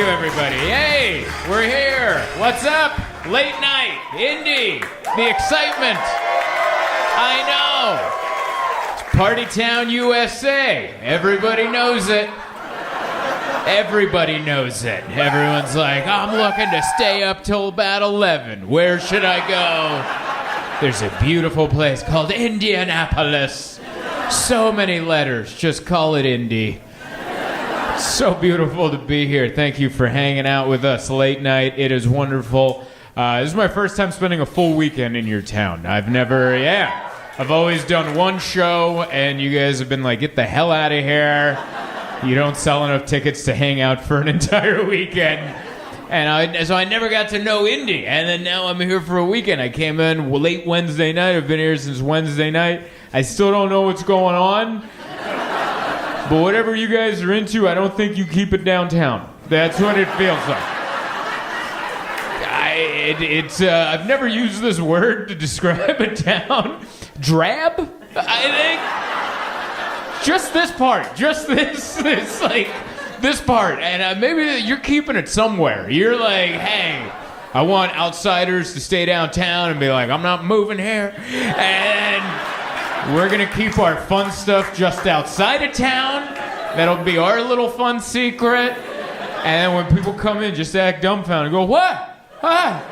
you, everybody. Hey, we're here. What's up? Late night, indie, the excitement. I know. It's Party Town, USA. Everybody knows it. Everybody knows it. Everyone's like, I'm looking to stay up till about 11. Where should I go? There's a beautiful place called Indianapolis. So many letters. Just call it Indy. So beautiful to be here. Thank you for hanging out with us late night. It is wonderful. This is my first time spending a full weekend in your town. I've always done one show, and you guys have been like, get the hell out of here. You don't sell enough tickets to hang out for an entire weekend. And so I never got to know Indy. And then now I'm here for a weekend. I came in late Wednesday night. I've been here since Wednesday night. I still don't know what's going on. But whatever you guys are into, I don't think you keep it downtown. That's what it feels like. I've never used this word to describe a town. Drab, I think. Just this part. Just this part. And maybe you're keeping it somewhere. You're like, hey, I want outsiders to stay downtown and be like, I'm not moving here. And we're going to keep our fun stuff just outside of town. That'll be our little fun secret. And when people come in, just act dumbfounded and go, what? What?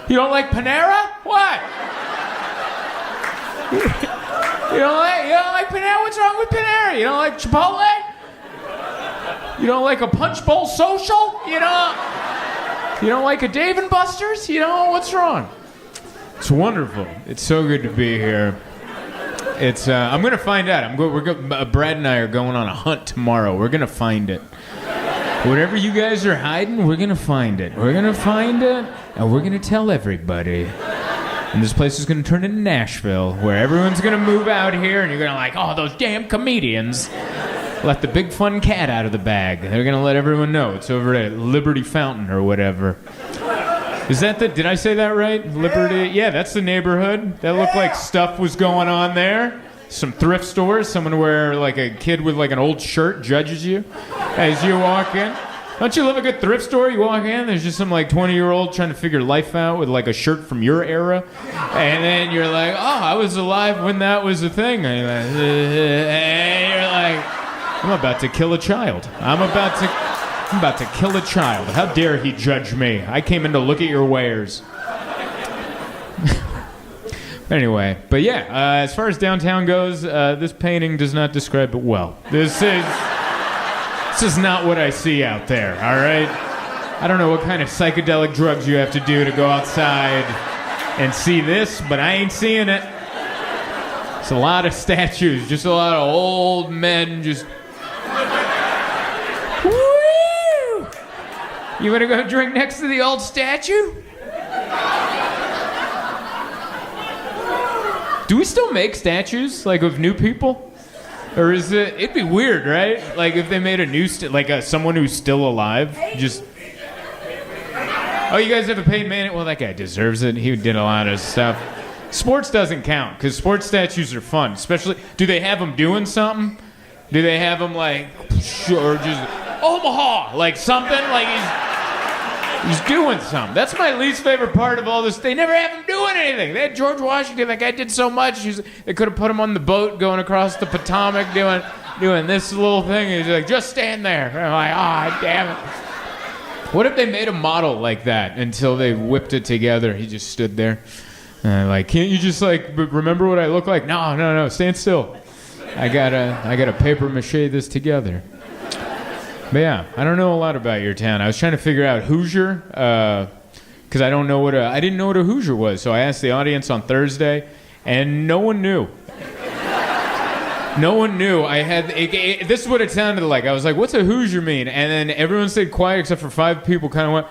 You don't like Panera? What? You don't like Panera? What's wrong with Panera? You don't like Chipotle? You don't like a Punch Bowl Social? You don't like a Dave & Buster's? What's wrong? It's wonderful. It's so good to be here. I'm going to find out. Brad and I are going on a hunt tomorrow. We're going to find it. Whatever you guys are hiding, we're going to find it. We're going to find it, and we're going to tell everybody. And this place is going to turn into Nashville, where everyone's going to move out here, and you're going to like, oh, those damn comedians let the big fun cat out of the bag. They're going to let everyone know. It's over at Liberty Fountain or whatever. Is that did I say that right? Liberty? Yeah, that's the neighborhood. That looked like stuff was going on there. Some thrift stores. Someone where like a kid with like an old shirt judges you as you walk in. Don't you love a good thrift store? You walk in, there's just some like 20-year-old trying to figure life out with like a shirt from your era. And then you're like, oh, I was alive when that was a thing. And you're like, I'm about to kill a child. I'm about to kill a child. How dare he judge me? I came in to look at your wares. Anyway, but yeah, as far as downtown goes, this painting does not describe it well. This is not what I see out there, all right? I don't know what kind of psychedelic drugs you have to do to go outside and see this, but I ain't seeing it. It's a lot of statues, just a lot of old men just... Woo! You want to go drink next to the old statue? Do we still make statues, like, of new people? Or is it'd be weird, right? Like, if they made a new, someone who's still alive, just... Oh, you guys have a paid man? Well, that guy deserves it. He did a lot of stuff. Sports doesn't count, because sports statues are fun. Especially, do they have them doing something? Do they have them, like, or just, Omaha, like something? Like, he's doing something. That's my least favorite part of all this. They never have him doing anything. They had George Washington. That guy did so much. They could have put him on the boat going across the Potomac doing this little thing. He's like, just stand there. And I'm like, damn it. What if they made a model like that until they whipped it together? He just stood there. Like, can't you just, like, remember what I look like? No, stand still. I gotta paper mache this together. But yeah, I don't know a lot about your town. I was trying to figure out Hoosier, because I didn't know what a Hoosier was. So I asked the audience on Thursday, and no one knew. No one knew. This is what it sounded like. I was like, what's a Hoosier mean? And then everyone stayed quiet except for 5 people kind of went,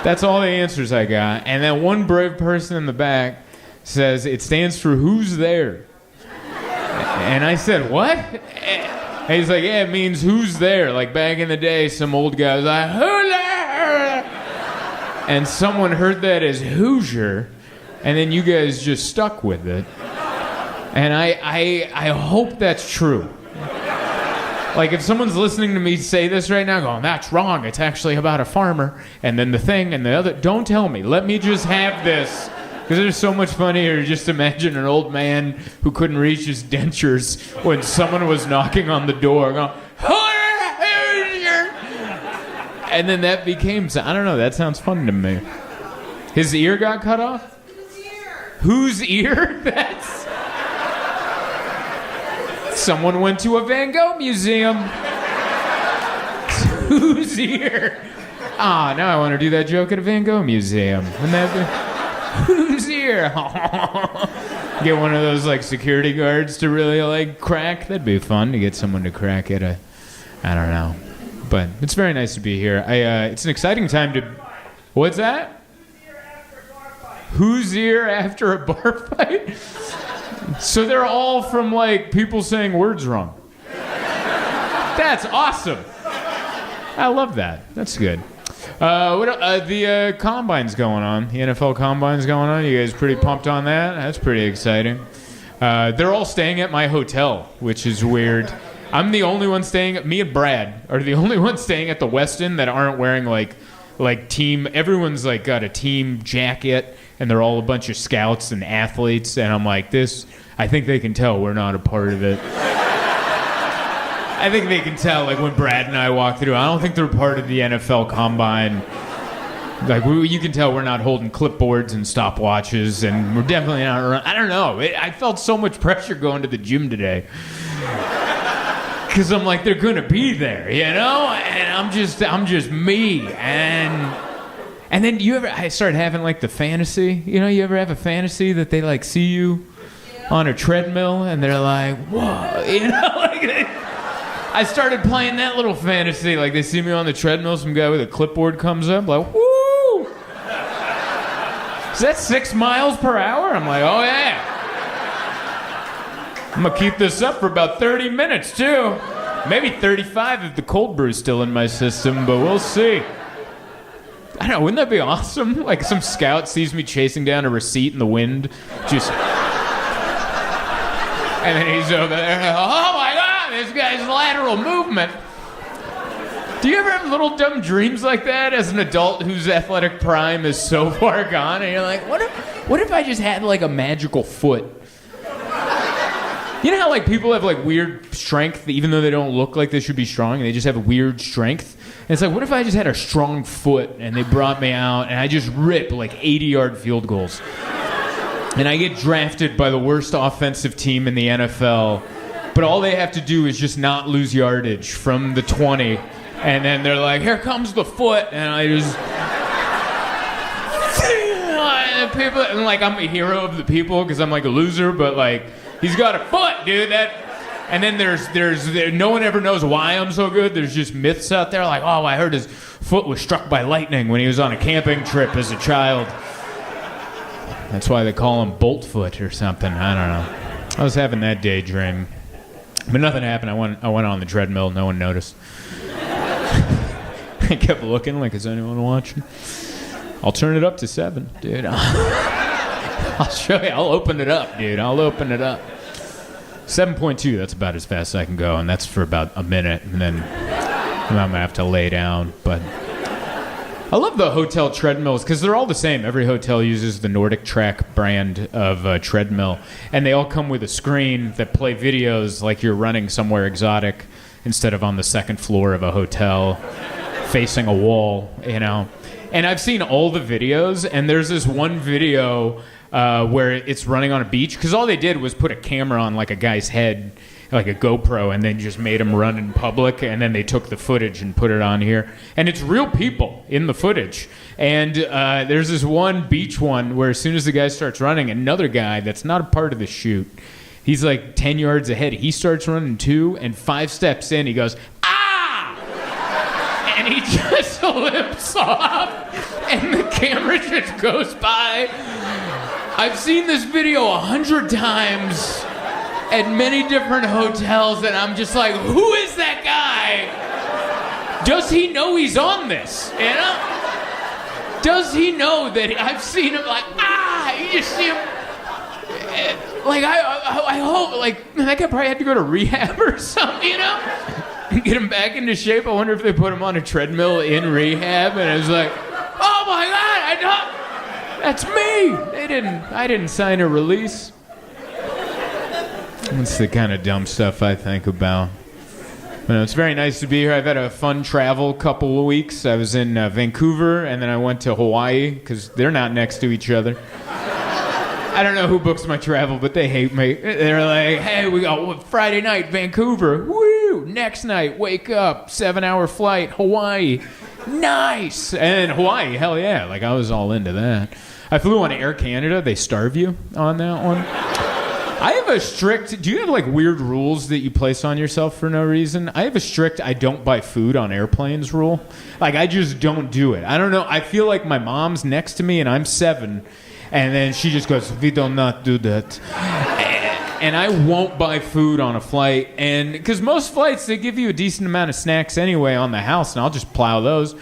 That's all the answers I got. And then one brave person in the back says, it stands for who's there. And I said, what? And he's like, yeah, it means who's there. Like back in the day, some old guy was like, who there? And someone heard that as Hoosier, and then you guys just stuck with it. And I hope that's true. Like, if someone's listening to me say this right now, going, that's wrong, it's actually about a farmer, and then the thing, and the other, don't tell me. Let me just have this. Because it's so much funnier to just imagine an old man who couldn't reach his dentures when someone was knocking on the door, going, and then that became, I don't know, that sounds fun to me. His ear got cut off? Whose ear? That's... Someone went to a Van Gogh museum. Whose ear? Ah, now I want to do that joke at a Van Gogh museum. Wouldn't that be... Whose ear? Get one of those, like, security guards to really, like, crack. That'd be fun to get someone to crack at a... I don't know. But it's very nice to be here. It's an exciting time to... What's that? Whose ear after a bar fight? So they're all from, like, people saying words wrong. That's awesome. I love that. That's good. The Combine's going on. The NFL Combine's going on. You guys pretty pumped on that? That's pretty exciting. They're all staying at my hotel, which is weird. I'm the only one staying... Me and Brad are the only ones staying at the Westin that aren't wearing, like team... Everyone's, like, got a team jacket, and they're all a bunch of scouts and athletes, and I'm like, I think they can tell we're not a part of it. I think they can tell, like, when Brad and I walk through. I don't think they're part of the NFL Combine. Like, you can tell we're not holding clipboards and stopwatches, and we're definitely not... I don't know. I felt so much pressure going to the gym today. Because I'm like, they're going to be there, you know? And I'm just me. And then I started having, like, the fantasy. You know, you ever have a fantasy that they, like, see you on a treadmill, and they're like, whoa, you know? Like, I started playing that little fantasy. Like, they see me on the treadmill, some guy with a clipboard comes up, like, woo! Is that 6 miles per hour? I'm like, oh, yeah. I'm going to keep this up for about 30 minutes, too. Maybe 35 if the cold brew's still in my system, but we'll see. I don't know, wouldn't that be awesome? Like, some scout sees me chasing down a receipt in the wind, just... And then he's over there, oh my God, this guy's lateral movement. Do you ever have little dumb dreams like that as an adult whose athletic prime is so far gone? And you're like, what if I just had, like, a magical foot? You know how, like, people have, like, weird strength, even though they don't look like they should be strong, and they just have weird strength? And it's like, what if I just had a strong foot, and they brought me out, and I just rip, like, 80-yard field goals? And I get drafted by the worst offensive team in the NFL, but all they have to do is just not lose yardage from the 20, and then they're like, here comes the foot, and I just... And people, and, like, I'm a hero of the people because I'm, like, a loser, but, like... He's got a foot, dude. And then there's no one ever knows why I'm so good. There's just myths out there like, oh, I heard his foot was struck by lightning when he was on a camping trip as a child. That's why they call him Boltfoot or something. I don't know. I was having that daydream, but nothing happened. I went on the treadmill. No one noticed. I kept looking like, is anyone watching? I'll turn it up to 7, dude. I'll show you. I'll open it up, dude. I'll open it up. 7.2, that's about as fast as I can go, and that's for about a minute, and then I'm going to have to lay down. But I love the hotel treadmills because they're all the same. Every hotel uses the Nordic Track brand of treadmill, and they all come with a screen that play videos like you're running somewhere exotic instead of on the second floor of a hotel facing a wall, you know. And I've seen all the videos, and there's this one video... where it's running on a beach, because all they did was put a camera on like a guy's head, like a GoPro, and then just made him run in public, and then they took the footage and put it on here. And it's real people in the footage. And there's this one beach one where as soon as the guy starts running, another guy that's not a part of the shoot, he's like 10 yards ahead. He starts running too, and 5 steps in, he goes, ah! And he just limps off, and the camera just goes by. I've seen this video 100 times at many different hotels, and I'm just like, who is that guy? Does he know he's on this? You know? Does he know that I've seen him like, you just see him. Like, I hope, like, that guy probably had to go to rehab or something, you know? get him back into shape. I wonder if they put him on a treadmill in rehab. And I was like, oh my God, that's me. I didn't sign a release. That's the kind of dumb stuff I think about. It's very nice to be here. I've had a fun travel couple of weeks. I was in Vancouver, and then I went to Hawaii, because they're not next to each other. I don't know who books my travel, but they hate me. They're like, hey, we got Friday night, Vancouver. Woo! Next night, wake up, 7-hour flight, Hawaii. Nice! And Hawaii, hell yeah. Like, I was all into that. I flew on Air Canada. They starve you on that one. I have a strict... Do you have, like, weird rules that you place on yourself for no reason? I have a strict I don't buy food on airplanes rule. Like, I just don't do it. I don't know. I feel like my mom's next to me, and I'm 7, and then she just goes, we do not do that. And I won't buy food on a flight. And because most flights, they give you a decent amount of snacks anyway on the house, and I'll just plow those.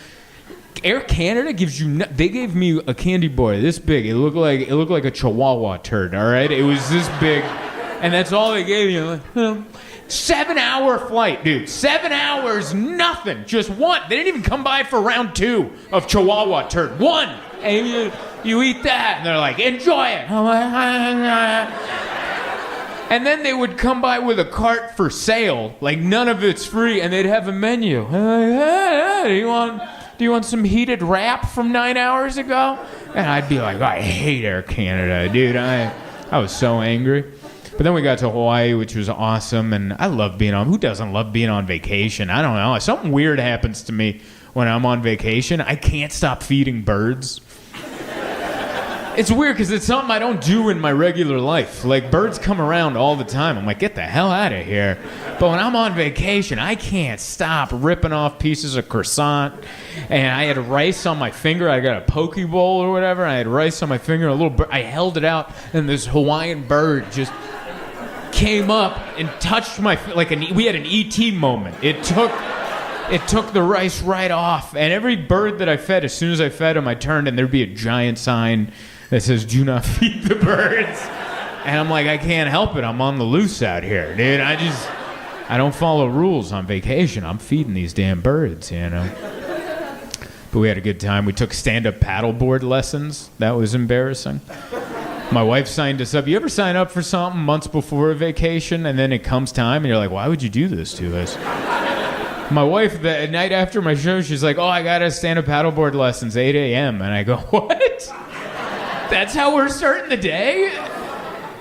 Air Canada gives you... They gave me a candy bar this big. It looked like a Chihuahua turd, all right? It was this big, and that's all they gave you. Like, 7-hour flight, dude. 7 hours, nothing. Just one. They didn't even come by for round 2 of Chihuahua turd. One. And you eat that, and they're like, enjoy it. And then they would come by with a cart for sale. Like, none of it's free, and they'd have a menu. Do you want some heated wrap from 9 hours ago? And I'd be like, I hate Air Canada, dude. I was so angry. But then we got to Hawaii, which was awesome, and I love being on... Who doesn't love being on vacation? I don't know. Something weird happens to me when I'm on vacation. I can't stop feeding birds. It's weird because it's something I don't do in my regular life. Like, birds come around all the time. I'm like, get the hell out of here. But when I'm on vacation, I can't stop ripping off pieces of croissant. And I had rice on my finger. I got a poke bowl or whatever. I had rice on my finger. A little bird. I held it out, and this Hawaiian bird just came up and touched my... we had an E.T. moment. It took the rice right off. And every bird that I fed, as soon as I fed them, I turned, and there'd be a giant sign that says, do not feed the birds. And I'm like, I can't help it. I'm on the loose out here, dude. I don't follow rules on vacation. I'm feeding these damn birds, you know. But we had a good time. We took stand-up paddleboard lessons. That was embarrassing. My wife signed us up. You ever sign up for something months before a vacation, and then it comes time, and you're like, why would you do this to us? My wife, the night after my show, she's like, oh, I got to stand-up paddleboard lessons, 8 a.m. And I go, what? That's how we're starting the day?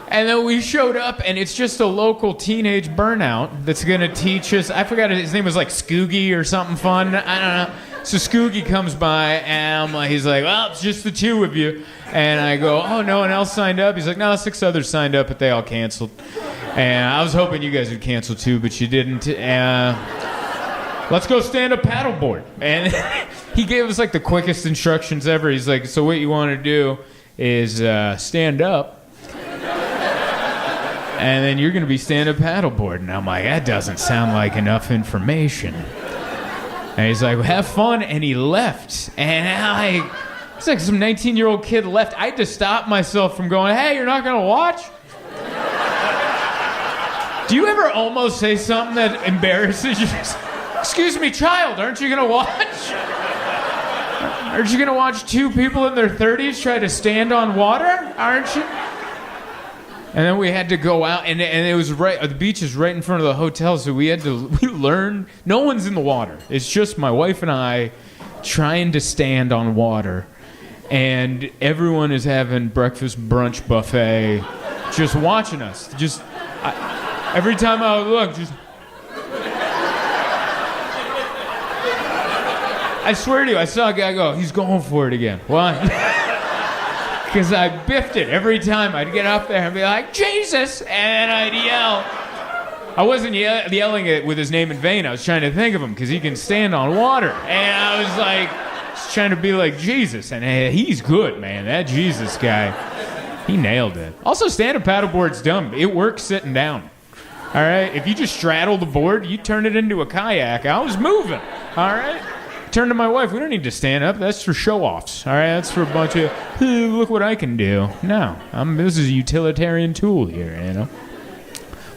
And then we showed up, and it's just a local teenage burnout that's going to teach us. I forgot his name was like Scoogie or something fun. I don't know. So Scoogie comes by, and he's like, well, it's just the 2 of you. And I go, oh, no one else signed up? He's like, no, 6 others signed up, but they all canceled. And I was hoping you guys would cancel too, but you didn't. Let's go stand up paddleboard. And he gave us like the quickest instructions ever. He's like, so what you want to do is stand up, and then you're going to be stand-up paddleboard. And I'm like, that doesn't sound like enough information. And he's like, well, have fun. And he left. And it's like some 19-year-old kid left. I had to stop myself from going, hey, you're not going to watch? Do you ever almost say something that embarrasses you? Excuse me, child, aren't you going to watch? Aren't you going to watch 2 people in their 30s try to stand on water? Aren't you? And then we had to go out, and it was right, the beach is right in front of the hotel, so we learned, no one's in the water. It's just my wife and I trying to stand on water. And everyone is having breakfast brunch buffet, just watching us. Every time I would look, I swear to you, I saw a guy go, he's going for it again. Why? Because I biffed it every time. I'd get up there and be like, Jesus! And I'd yell. I wasn't yelling it with his name in vain. I was trying to think of him because he can stand on water. And I was like, just trying to be like Jesus. And he's good, man. That Jesus guy, he nailed it. Also, stand-up paddleboard's dumb. It works sitting down. All right? If you just straddle the board, you turn it into a kayak. I was moving. All right? Turned to my wife, we don't need to stand up. That's for show-offs. All right? That's for a bunch of, look what I can do. No. This is a utilitarian tool here, you know?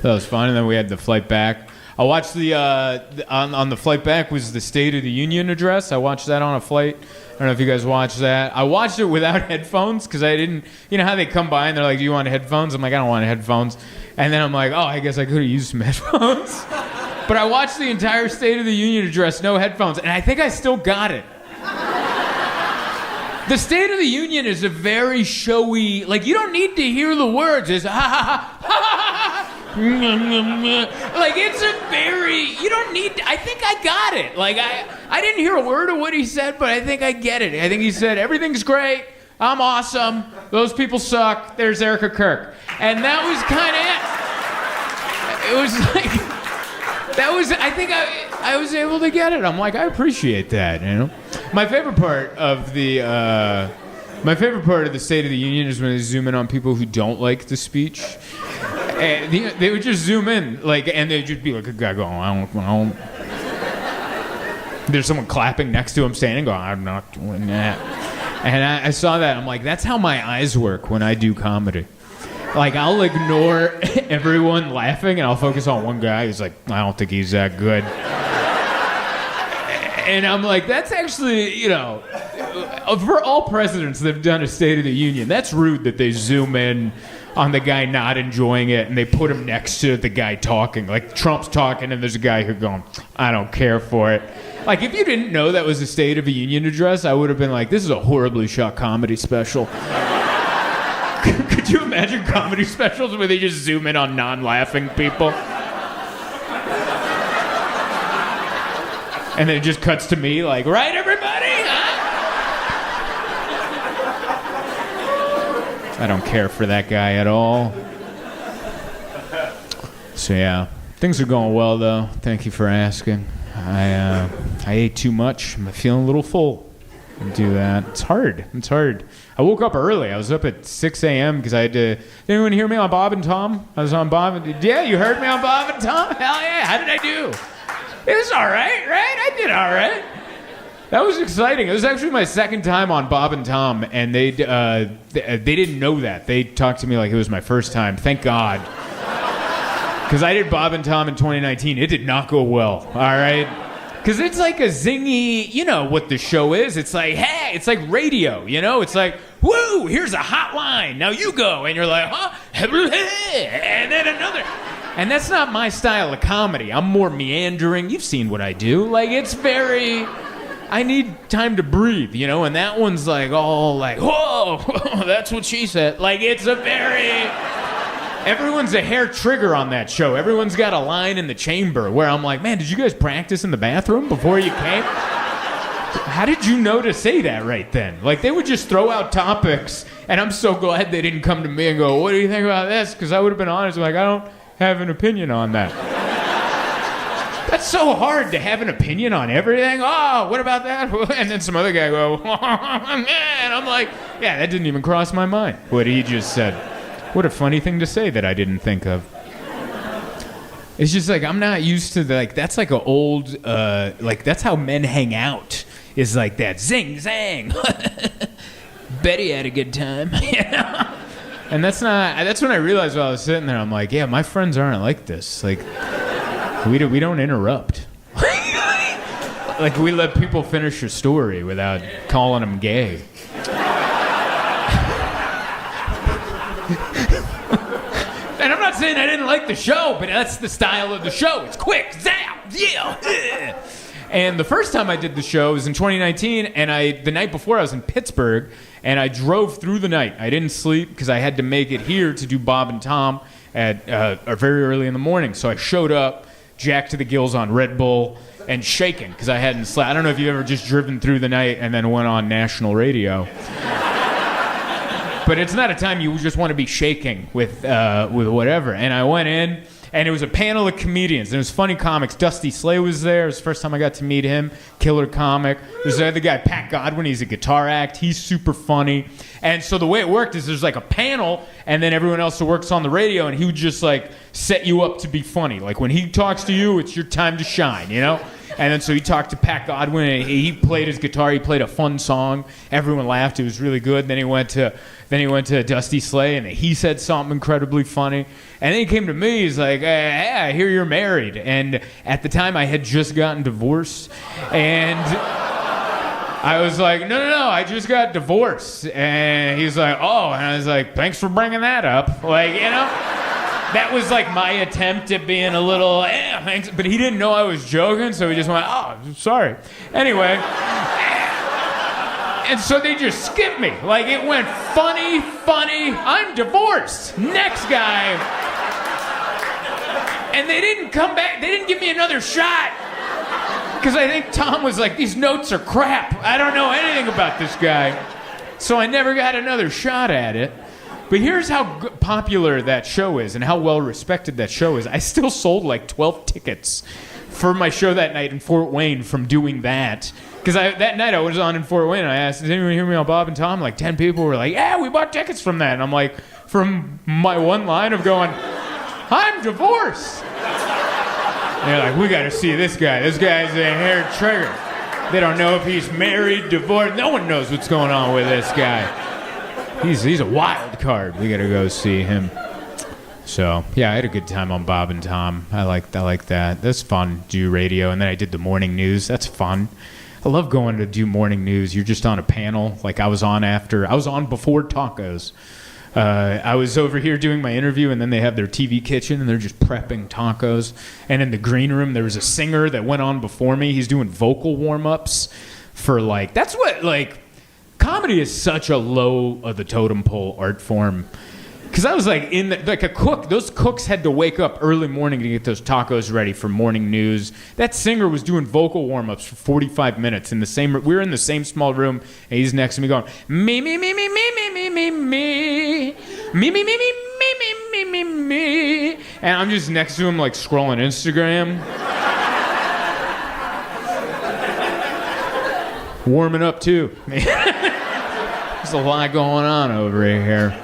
That was fun. And then we had the flight back. I watched on the flight back was the State of the Union address. I watched that on a flight. I don't know if you guys watched that. I watched it without headphones because I didn't, you know how they come by and they're like, do you want headphones? I'm like, I don't want headphones. And then I'm like, oh, I guess I could have used some headphones. But I watched the entire State of the Union address, no headphones, and I think I still got it. The State of the Union is a very showy, like, you don't need to hear the words. It's ha ha ha ha ha ha. Like, it's a very, you don't need to, I think I got it. Like, I didn't hear a word of what he said, but I think I get it. I think he said, everything's great, I'm awesome, those people suck, there's Erica Kirk. And that was kind of it. It was like, that was, I think I was able to get it. I'm like, I appreciate that, you know? My favorite part of the State of the Union is when they zoom in on people who don't like the speech. And they would just zoom in, like, and they'd just be like a guy going, I don't. There's someone clapping next to him, standing, going, I'm not doing that. And I saw that. I'm like, that's how my eyes work when I do comedy. Like, I'll ignore everyone laughing, and I'll focus on one guy who's like, I don't think he's that good. And I'm like, that's actually, you know, for all presidents that have done a State of the Union, that's rude that they zoom in on the guy not enjoying it and they put him next to the guy talking. Like, Trump's talking and there's a guy who going, I don't care for it. Like, if you didn't know that was a State of the Union address, I would have been like, this is a horribly shot comedy special. Could you imagine comedy specials where they just zoom in on non-laughing people? And then it just cuts to me like, right, everybody? Huh? I don't care for that guy at all. So yeah, things are going well though. Thank you for asking. I ate too much. I'm feeling a little full. I do that. It's hard. I woke up early. I was up at 6 a.m. because I had to... Did anyone hear me on Bob and Tom? I was on Bob and... Yeah, you heard me on Bob and Tom? Hell yeah. How did I do? It was all right, right? I did all right. That was exciting. It was actually my second time on Bob and Tom, and they didn't know that. They talked to me like it was my first time. Thank God. Because I did Bob and Tom in 2019. It did not go well, all right? Because it's like a zingy, you know what the show is. It's like, hey, it's like radio, you know? It's like, woo, here's a hot line. Now you go. And you're like, huh? And then another. And that's not my style of comedy. I'm more meandering. You've seen what I do. Like, it's very... I need time to breathe, you know? And that one's like, all like, whoa, that's what she said. Like, it's a very... Everyone's a hair trigger on that show. Everyone's got a line in the chamber where I'm like, man, did you guys practice in the bathroom before you came? How did you know to say that right then? Like, they would just throw out topics, and I'm so glad they didn't come to me and go, what do you think about this? Because I would have been honest, like, I don't have an opinion on that. That's so hard to have an opinion on everything. Oh, what about that? And then some other guy go, oh, man. I'm like, yeah, that didn't even cross my mind, what he just said. What a funny thing to say that I didn't think of. It's just like, I'm not used to, like, that's like an old, like, that's how men hang out. Is like that, zing, zang. Betty had a good time. You know? And that's when I realized while I was sitting there, I'm like, yeah, my friends aren't like this. Like, we don't interrupt. Like, we let people finish a story without calling them gay. And I'm not saying I didn't like the show, but that's the style of the show. It's quick, zap, yeah. And the first time I did the show was in 2019, and the night before I was in Pittsburgh, and I drove through the night. I didn't sleep because I had to make it here to do Bob and Tom at very early in the morning. So I showed up, jacked to the gills on Red Bull, and shaking because I hadn't slept. I don't know if you've ever just driven through the night and then went on national radio. But it's not a time you just want to be shaking with whatever. And I went in, and it was a panel of comedians. And it was funny comics. Dusty Slay was there. It was the first time I got to meet him. Killer comic. There's the other guy, Pat Godwin. He's a guitar act. He's super funny. And so the way it worked is there's like a panel, and then everyone else who works on the radio, and he would just like set you up to be funny. Like when he talks to you, it's your time to shine, you know? And then so he talked to Pat Godwin, and he played his guitar. He played a fun song. Everyone laughed. It was really good. Then he went to Dusty Slay, and he said something incredibly funny. And then he came to me. He's like, hey, I hear you're married. And at the time, I had just gotten divorced. And I was like, no, I just got divorced. And he's like, oh. And I was like, thanks for bringing that up. Like, you know, that was like my attempt at being a little, thanks. But he didn't know I was joking, so he just went, oh, sorry. Anyway. And so they just skipped me. Like, it went funny, I'm divorced. Next guy. And they didn't come back. They didn't give me another shot. Because I think Tom was like, these notes are crap. I don't know anything about this guy. So I never got another shot at it. But here's how popular that show is and how well respected that show is. I still sold like 12 tickets for my show that night in Fort Wayne from doing that. Because that night I was on in Fort Wayne and I asked, did anyone hear me on Bob and Tom? Like 10 people were like, yeah, we bought tickets from that. And I'm like, from my one line of going, I'm divorced. And they're like, we got to see this guy. This guy's a hair trigger. They don't know if he's married, divorced. No one knows what's going on with this guy. He's a wild card. We got to go see him. So, yeah, I had a good time on Bob and Tom. I like that. That's fun, do radio. And then I did the morning news. That's fun. I love going to do morning news. You're just on a panel. Like I was on before tacos. I was over here doing my interview, and then they have their TV kitchen, and they're just prepping tacos. And in the green room, there was a singer that went on before me. He's doing vocal warm-ups for, like, that's what, like, comedy is such a low of the totem pole art form. Because I was like like a cook. Those cooks had to wake up early morning to get those tacos ready for morning news. That singer was doing vocal warm-ups for 45 minutes in the same. We were in the same small room, and he's next to me going me me me me me me me me me me me me me me me me, and I'm just next to him like scrolling Instagram, warming up too. There's a lot going on over here.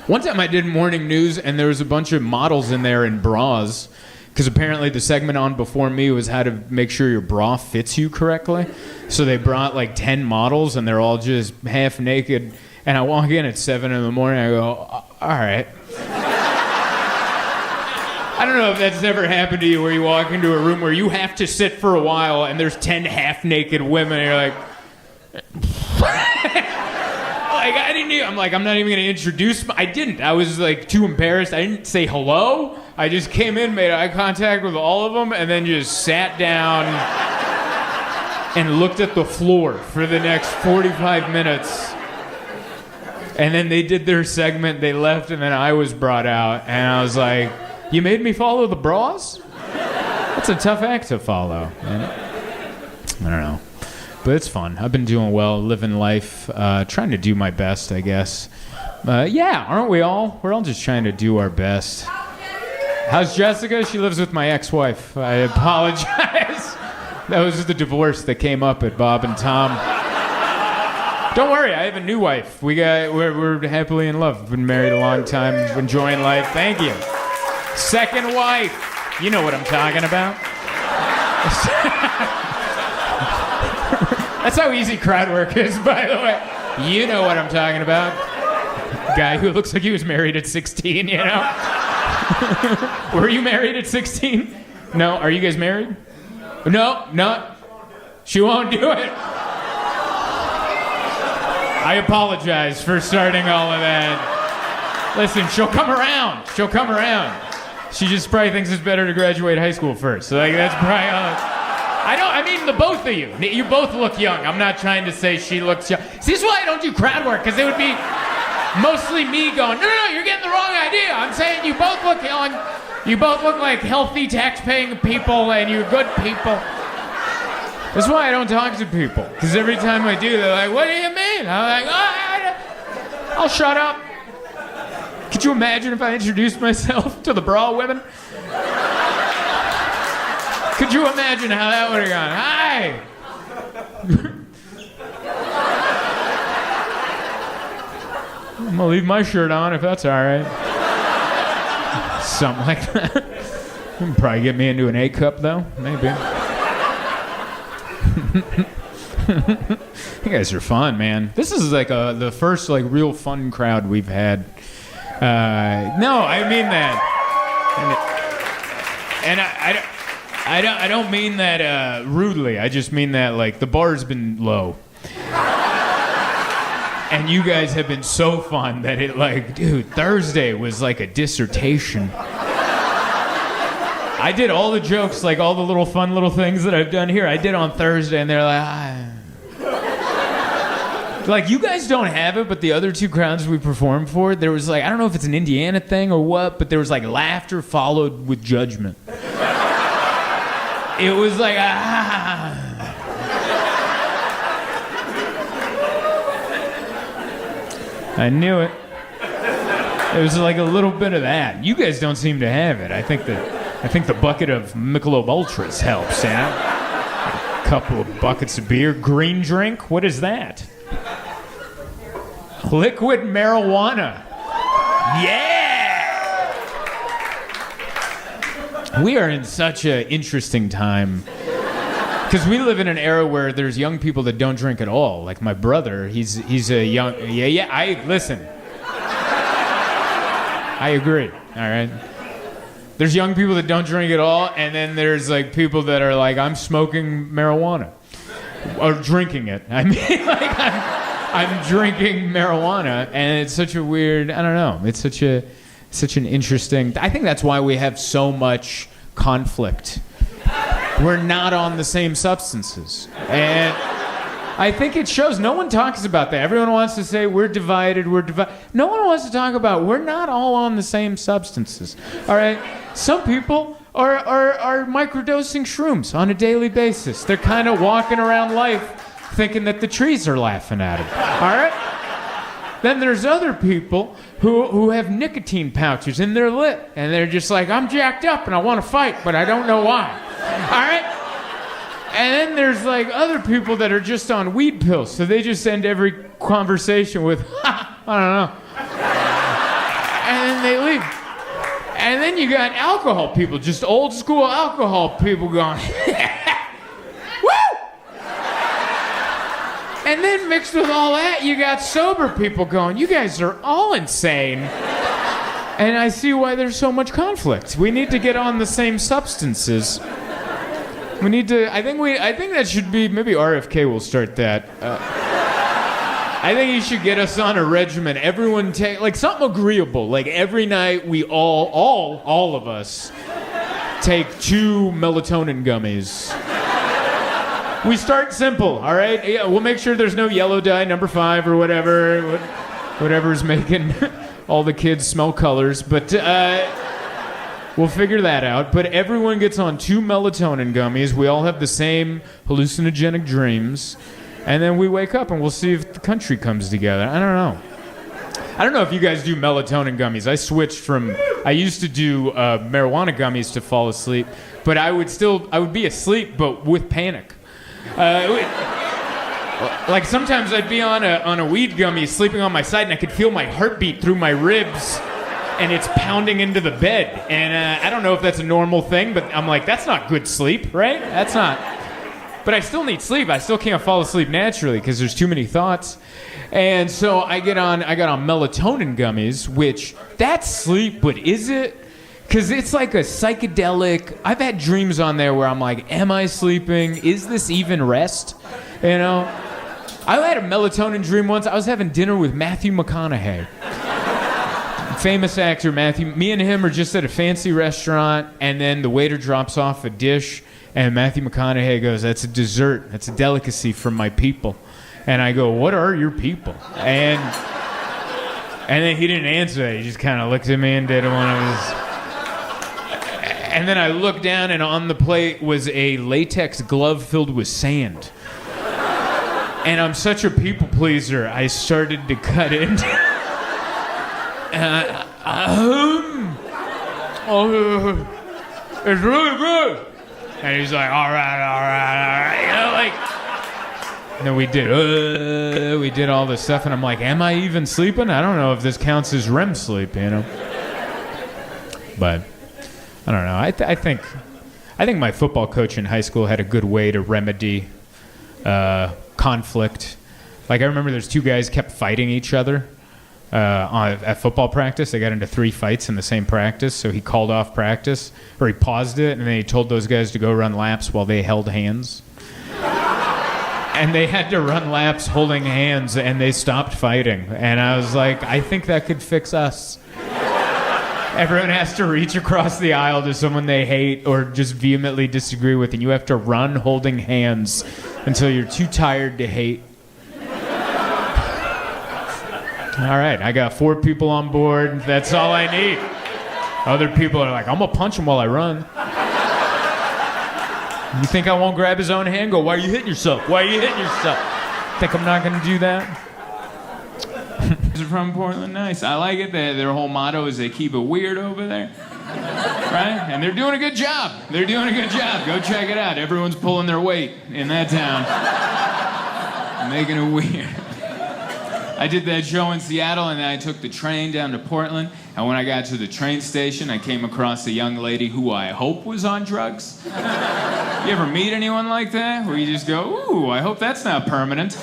One time I did morning news, and there was a bunch of models in there in bras, because apparently the segment on before me was how to make sure your bra fits you correctly. So they brought like 10 models, and they're all just half naked. And I walk in at 7 in the morning, I go, all right. I don't know if that's ever happened to you, where you walk into a room where you have to sit for a while, and there's 10 half-naked women, and you're like... I'm like, I'm not even going to introduce I didn't. I was like too embarrassed. I didn't say hello. I just came in, made eye contact with all of them, and then just sat down and looked at the floor for the next 45 minutes. And then they did their segment, they left, and then I was brought out, and I was like, you made me follow the bras? That's a tough act to follow. Man. I don't know. But it's fun. I've been doing well, living life, trying to do my best, I guess. Yeah, aren't we all? We're all just trying to do our best. How's Jessica? She lives with my ex-wife. I apologize. That was the divorce that came up at Bob and Tom. Don't worry, I have a new wife. We're happily in love. We've been married a long time, enjoying life. Thank you. Second wife. You know what I'm talking about. That's how easy crowd work is, by the way. You know what I'm talking about. Guy who looks like he was married at 16, you know? Were you married at 16? No? Are you guys married? No. She won't do it. I apologize for starting all of that. Listen, she'll come around. She just probably thinks it's better to graduate high school first. So, like, that's probably all. I mean the both of you. You both look young. I'm not trying to say she looks young. See, this is why I don't do crowd work, because it would be mostly me going, no, you're getting the wrong idea. I'm saying you both look young. You both look like healthy, tax-paying people, and you're good people. That's why I don't talk to people, because every time I do, they're like, what do you mean? I'm like, I'll shut up. Could you imagine if I introduced myself to the bra women? Could you imagine how that would have gone? Hi! I'm gonna leave my shirt on if that's all right. Something like that. Probably get me into an A cup though, maybe. You guys are fun, man. This is like the first like real fun crowd we've had. No, I mean that, and I don't mean that rudely. I just mean that like the bar's been low, and you guys have been so fun that it like, dude, Thursday was like a dissertation. I did all the jokes, like all the little fun little things that I've done here, I did on Thursday, and they're like, Like, you guys don't have it, but the other two crowds we performed for, there was like, I don't know if it's an Indiana thing or what, but there was like laughter followed with judgment. It was like, I knew it. It was like a little bit of that. You guys don't seem to have it. I think the bucket of Michelob Ultras helps, yeah? A couple of buckets of beer. Green drink? What is that? Liquid marijuana. Yeah! We are in such an interesting time. Because we live in an era where there's young people that don't drink at all. Like my brother, he's a young... Listen. I agree, all right? There's young people that don't drink at all, and then there's like people that are like, I'm smoking marijuana. Or drinking it. I mean, like, I'm drinking marijuana, and it's such a weird, I don't know, it's such an interesting, I think that's why we have so much conflict. We're not on the same substances. And I think it shows. No one talks about that. Everyone wants to say we're divided. No one wants to talk about we're not all on the same substances. All right? Some people are microdosing shrooms on a daily basis. They're kind of walking around life thinking that the trees are laughing at them. All right? Then there's other people who have nicotine pouches in their lip, and they're just like, I'm jacked up and I want to fight, but I don't know why. All right? And then there's like other people that are just on weed pills, so they just end every conversation with, I don't know. And then they leave. And then you got alcohol people, just old school alcohol people going, woo! And then mixed with all that, you got sober people going, you guys are all insane. And I see why there's so much conflict. We need to get on the same substances. We need to. I think that should be. Maybe RFK will start that. I think he should get us on a regimen. Everyone take like something agreeable. Like every night, we all of us take 2 melatonin gummies. We start simple, all right? Yeah, we'll make sure there's no yellow dye, number 5 or whatever, whatever's making all the kids smell colors, but. We'll figure that out, but everyone gets on 2 melatonin gummies. We all have the same hallucinogenic dreams, and then we wake up and we'll see if the country comes together. I don't know if you guys do melatonin gummies. I switched from, I used to do marijuana gummies to fall asleep, but I would be asleep, but with panic. Like sometimes I'd be on a weed gummy sleeping on my side, and I could feel my heartbeat through my ribs. And it's pounding into the bed. And I don't know if that's a normal thing, but I'm like, that's not good sleep, right? That's not. But I still need sleep. I still can't fall asleep naturally because there's too many thoughts. And so I got on melatonin gummies, which that's sleep, but is it? Because it's like a psychedelic. I've had dreams on there where I'm like, am I sleeping? Is this even rest? You know? I had a melatonin dream once. I was having dinner with Matthew McConaughey. Famous actor Matthew. Me and him are just at a fancy restaurant, and then the waiter drops off a dish, and Matthew McConaughey goes, "That's a dessert. That's a delicacy from my people." And I go, "What are your people?" And then he didn't answer. He just kind of looked at me and did one of his. And then I looked down, and on the plate was a latex glove filled with sand. And I'm such a people pleaser. I started to cut into. It's really good. And he's like, all right. You know, like. And then we did all this stuff, and I'm like, am I even sleeping? I don't know if this counts as REM sleep, you know. But I don't know. I think my football coach in high school had a good way to remedy conflict. Like, I remember there's two guys kept fighting each other at football practice. They got into 3 fights in the same practice, so he called off practice, or he paused it, and then he told those guys to go run laps while they held hands. And they had to run laps holding hands, and they stopped fighting. And I was like, I think that could fix us. Everyone has to reach across the aisle to someone they hate or just vehemently disagree with, and you have to run holding hands until you're too tired to hate. All right, I got 4 people on board. That's all I need. Other people are like, I'm gonna punch him while I run. You think I won't grab his own hand? Go, why are you hitting yourself? Why are you hitting yourself? Think I'm not gonna do that? They're from Portland, nice. I like it. Their whole motto is they keep it weird over there. Right? And they're doing a good job. They're doing a good job. Go check it out. Everyone's pulling their weight in that town. Making it weird. I did that show in Seattle, and then I took the train down to Portland. And when I got to the train station, I came across a young lady who I hope was on drugs. You ever meet anyone like that? Where you just go, ooh, I hope that's not permanent.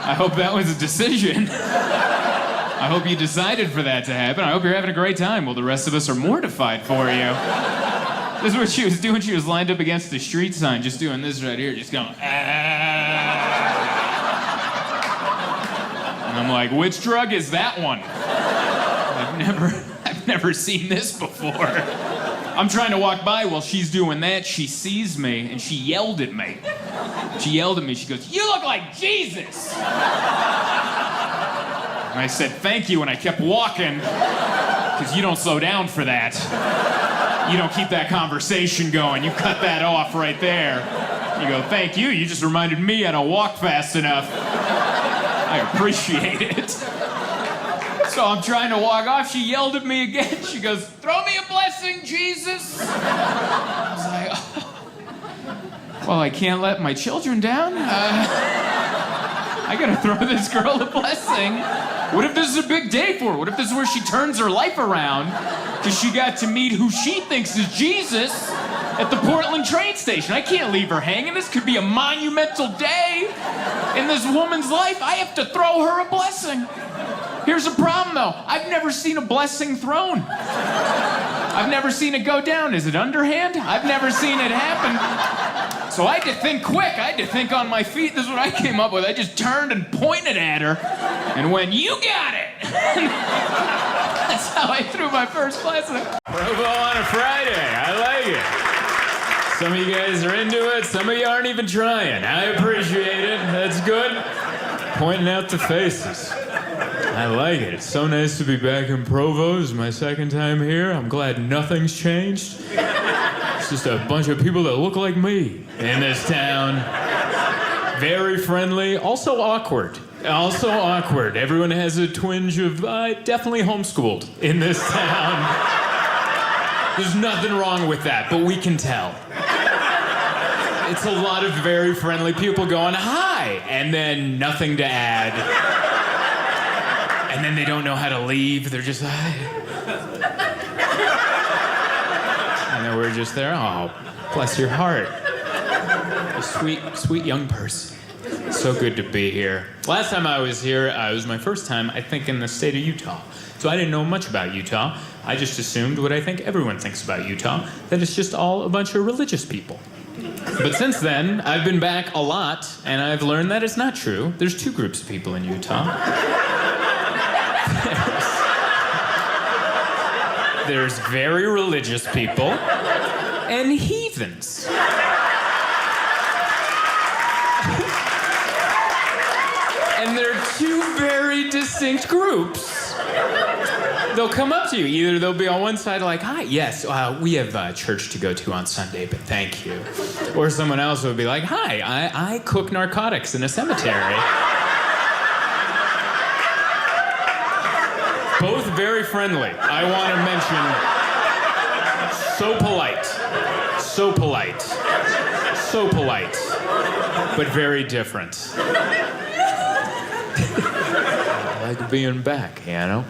I hope that was a decision. I hope you decided for that to happen. I hope you're having a great time while the rest of us are mortified for you. This is what she was doing. She was lined up against the street sign, just doing this right here, just going, ah. And I'm like, which drug is that one? I've never seen this before. I'm trying to walk by while she's doing that. She sees me, and she yelled at me. She goes, you look like Jesus! And I said, thank you, and I kept walking, because you don't slow down for that. You don't keep that conversation going. You cut that off right there. You go, thank you, you just reminded me I don't walk fast enough. I appreciate it. So I'm trying to walk off. She yelled at me again. She goes, throw me a blessing, Jesus. I was like, oh. Well, I can't let my children down. I gotta throw this girl a blessing. What if this is a big day for her? What if this is where she turns her life around? Because she got to meet who she thinks is Jesus at the Portland train station. I can't leave her hanging. This could be a monumental day in this woman's life. I have to throw her a blessing. Here's the problem, though. I've never seen a blessing thrown. I've never seen it go down. Is it underhand? I've never seen it happen. So I had to think quick. I had to think on my feet. This is what I came up with. I just turned and pointed at her and went, you got it. That's how I threw my first blessing. Provo on a Friday. I like it. Some of you guys are into it. Some of you aren't even trying. I appreciate it. That's good. Pointing out the faces. I like it. It's so nice to be back in Provo. This is my second time here. I'm glad nothing's changed. It's just a bunch of people that look like me in this town. Very friendly, also awkward. Everyone has a twinge of definitely homeschooled in this town. There's nothing wrong with that, but we can tell. It's a lot of very friendly people going, hi, and then nothing to add. And then they don't know how to leave. They're just, hi. And then we're just there, oh, bless your heart. A sweet, sweet young person. So good to be here. Last time I was here, it was my first time, I think, in the state of Utah. So I didn't know much about Utah. I just assumed what I think everyone thinks about Utah, that it's just all a bunch of religious people. But since then, I've been back a lot, and I've learned that it's not true. There's 2 groups of people in Utah. There's very religious people and heathens. And they're 2 very distinct groups. They'll come up to you. Either they'll be on one side like, hi, yes, we have church to go to on Sunday, but thank you. Or someone else will be like, hi, I cook narcotics in a cemetery. Both very friendly. I want to mention, so polite, but very different. I like being back, you know?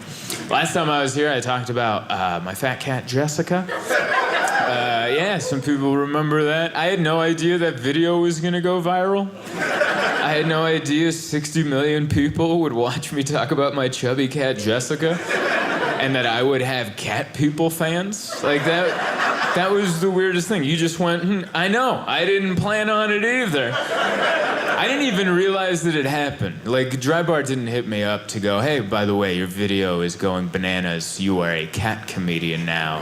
Last time I was here, I talked about my fat cat, Jessica. Yeah, some people remember that. I had no idea that video was gonna go viral. I had no idea 60 million people would watch me talk about my chubby cat Jessica, and that I would have cat people fans. Like that was the weirdest thing. You just went, I know, I didn't plan on it either. I didn't even realize that it happened. Like, Drybar didn't hit me up to go, hey, by the way, your video is going bananas. You are a cat comedian now.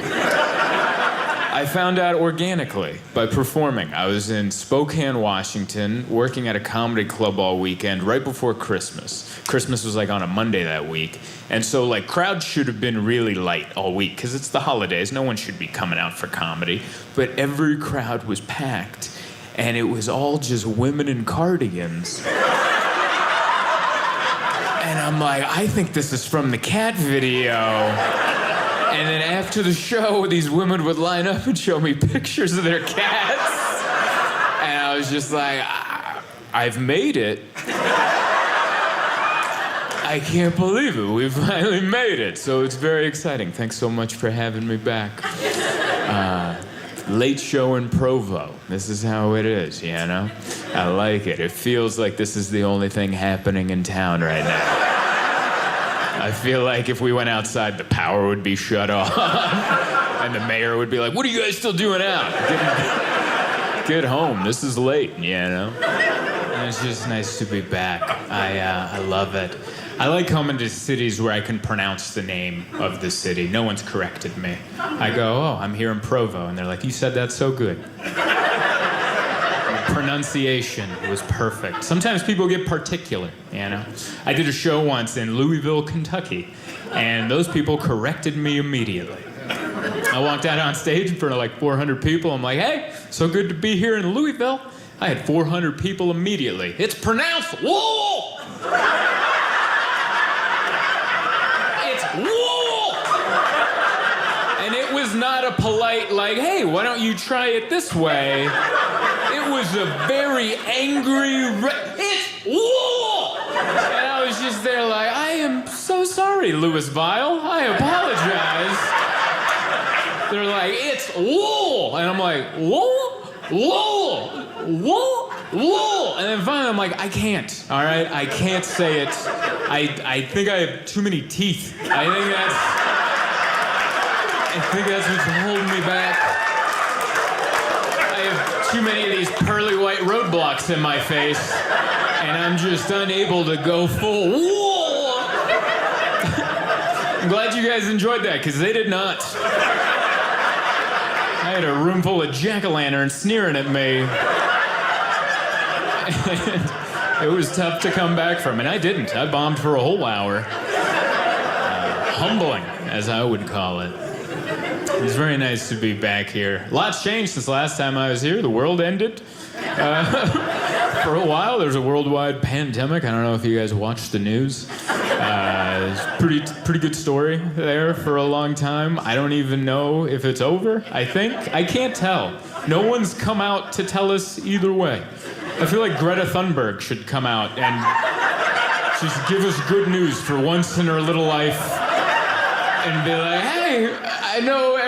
I found out organically by performing. I was in Spokane, Washington, working at a comedy club all weekend right before Christmas. Christmas was like on a Monday that week. And so like crowds should have been really light all week because it's the holidays. No one should be coming out for comedy. But every crowd was packed. And it was all just women in cardigans. And I'm like, I think this is from the cat video. And then after the show, these women would line up and show me pictures of their cats. And I was just like, I've made it. I can't believe it. We finally made it. So it's very exciting. Thanks so much for having me back. Late show in Provo. This is how it is, you know? I like it. It feels like this is the only thing happening in town right now. I feel like if we went outside, the power would be shut off. And the mayor would be like, what are you guys still doing out? Get home. This is late, you know? And it's just nice to be back. I love it. I like coming to cities where I can pronounce the name of the city. No one's corrected me. I go, oh, I'm here in Provo. And they're like, you said that so good. Pronunciation was perfect. Sometimes people get particular, you know? I did a show once in Louisville, Kentucky, and those people corrected me immediately. I walked out on stage in front of like 400 people. I'm like, hey, so good to be here in Louisville. I had 400 people immediately. It's pronounced wool! Wool! And it was not a polite, like, hey, why don't you try it this way? It was a very angry, it's wool! And I was just there like, I am so sorry, Louis Vile. I apologize. They're like, it's wool! And I'm like, wool? Wool! Wool? Wool! And then finally I'm like, I can't, all right? I can't say it. I think I have too many teeth. I think that's what's holding me back. I have too many of these pearly white roadblocks in my face, and I'm just unable to go full wool. I'm glad you guys enjoyed that, because they did not. I had a room full of jack-o'-lanterns sneering at me. And it was tough to come back from, and I didn't. I bombed for a whole hour. Humbling, as I would call it. It's very nice to be back here. Lots changed since last time I was here. The world ended. For a while, there was a worldwide pandemic. I don't know if you guys watched the news. It's pretty good story there for a long time. I don't even know if it's over, I think. I can't tell. No one's come out to tell us either way. I feel like Greta Thunberg should come out and just give us good news for once in her little life and be like, hey, I know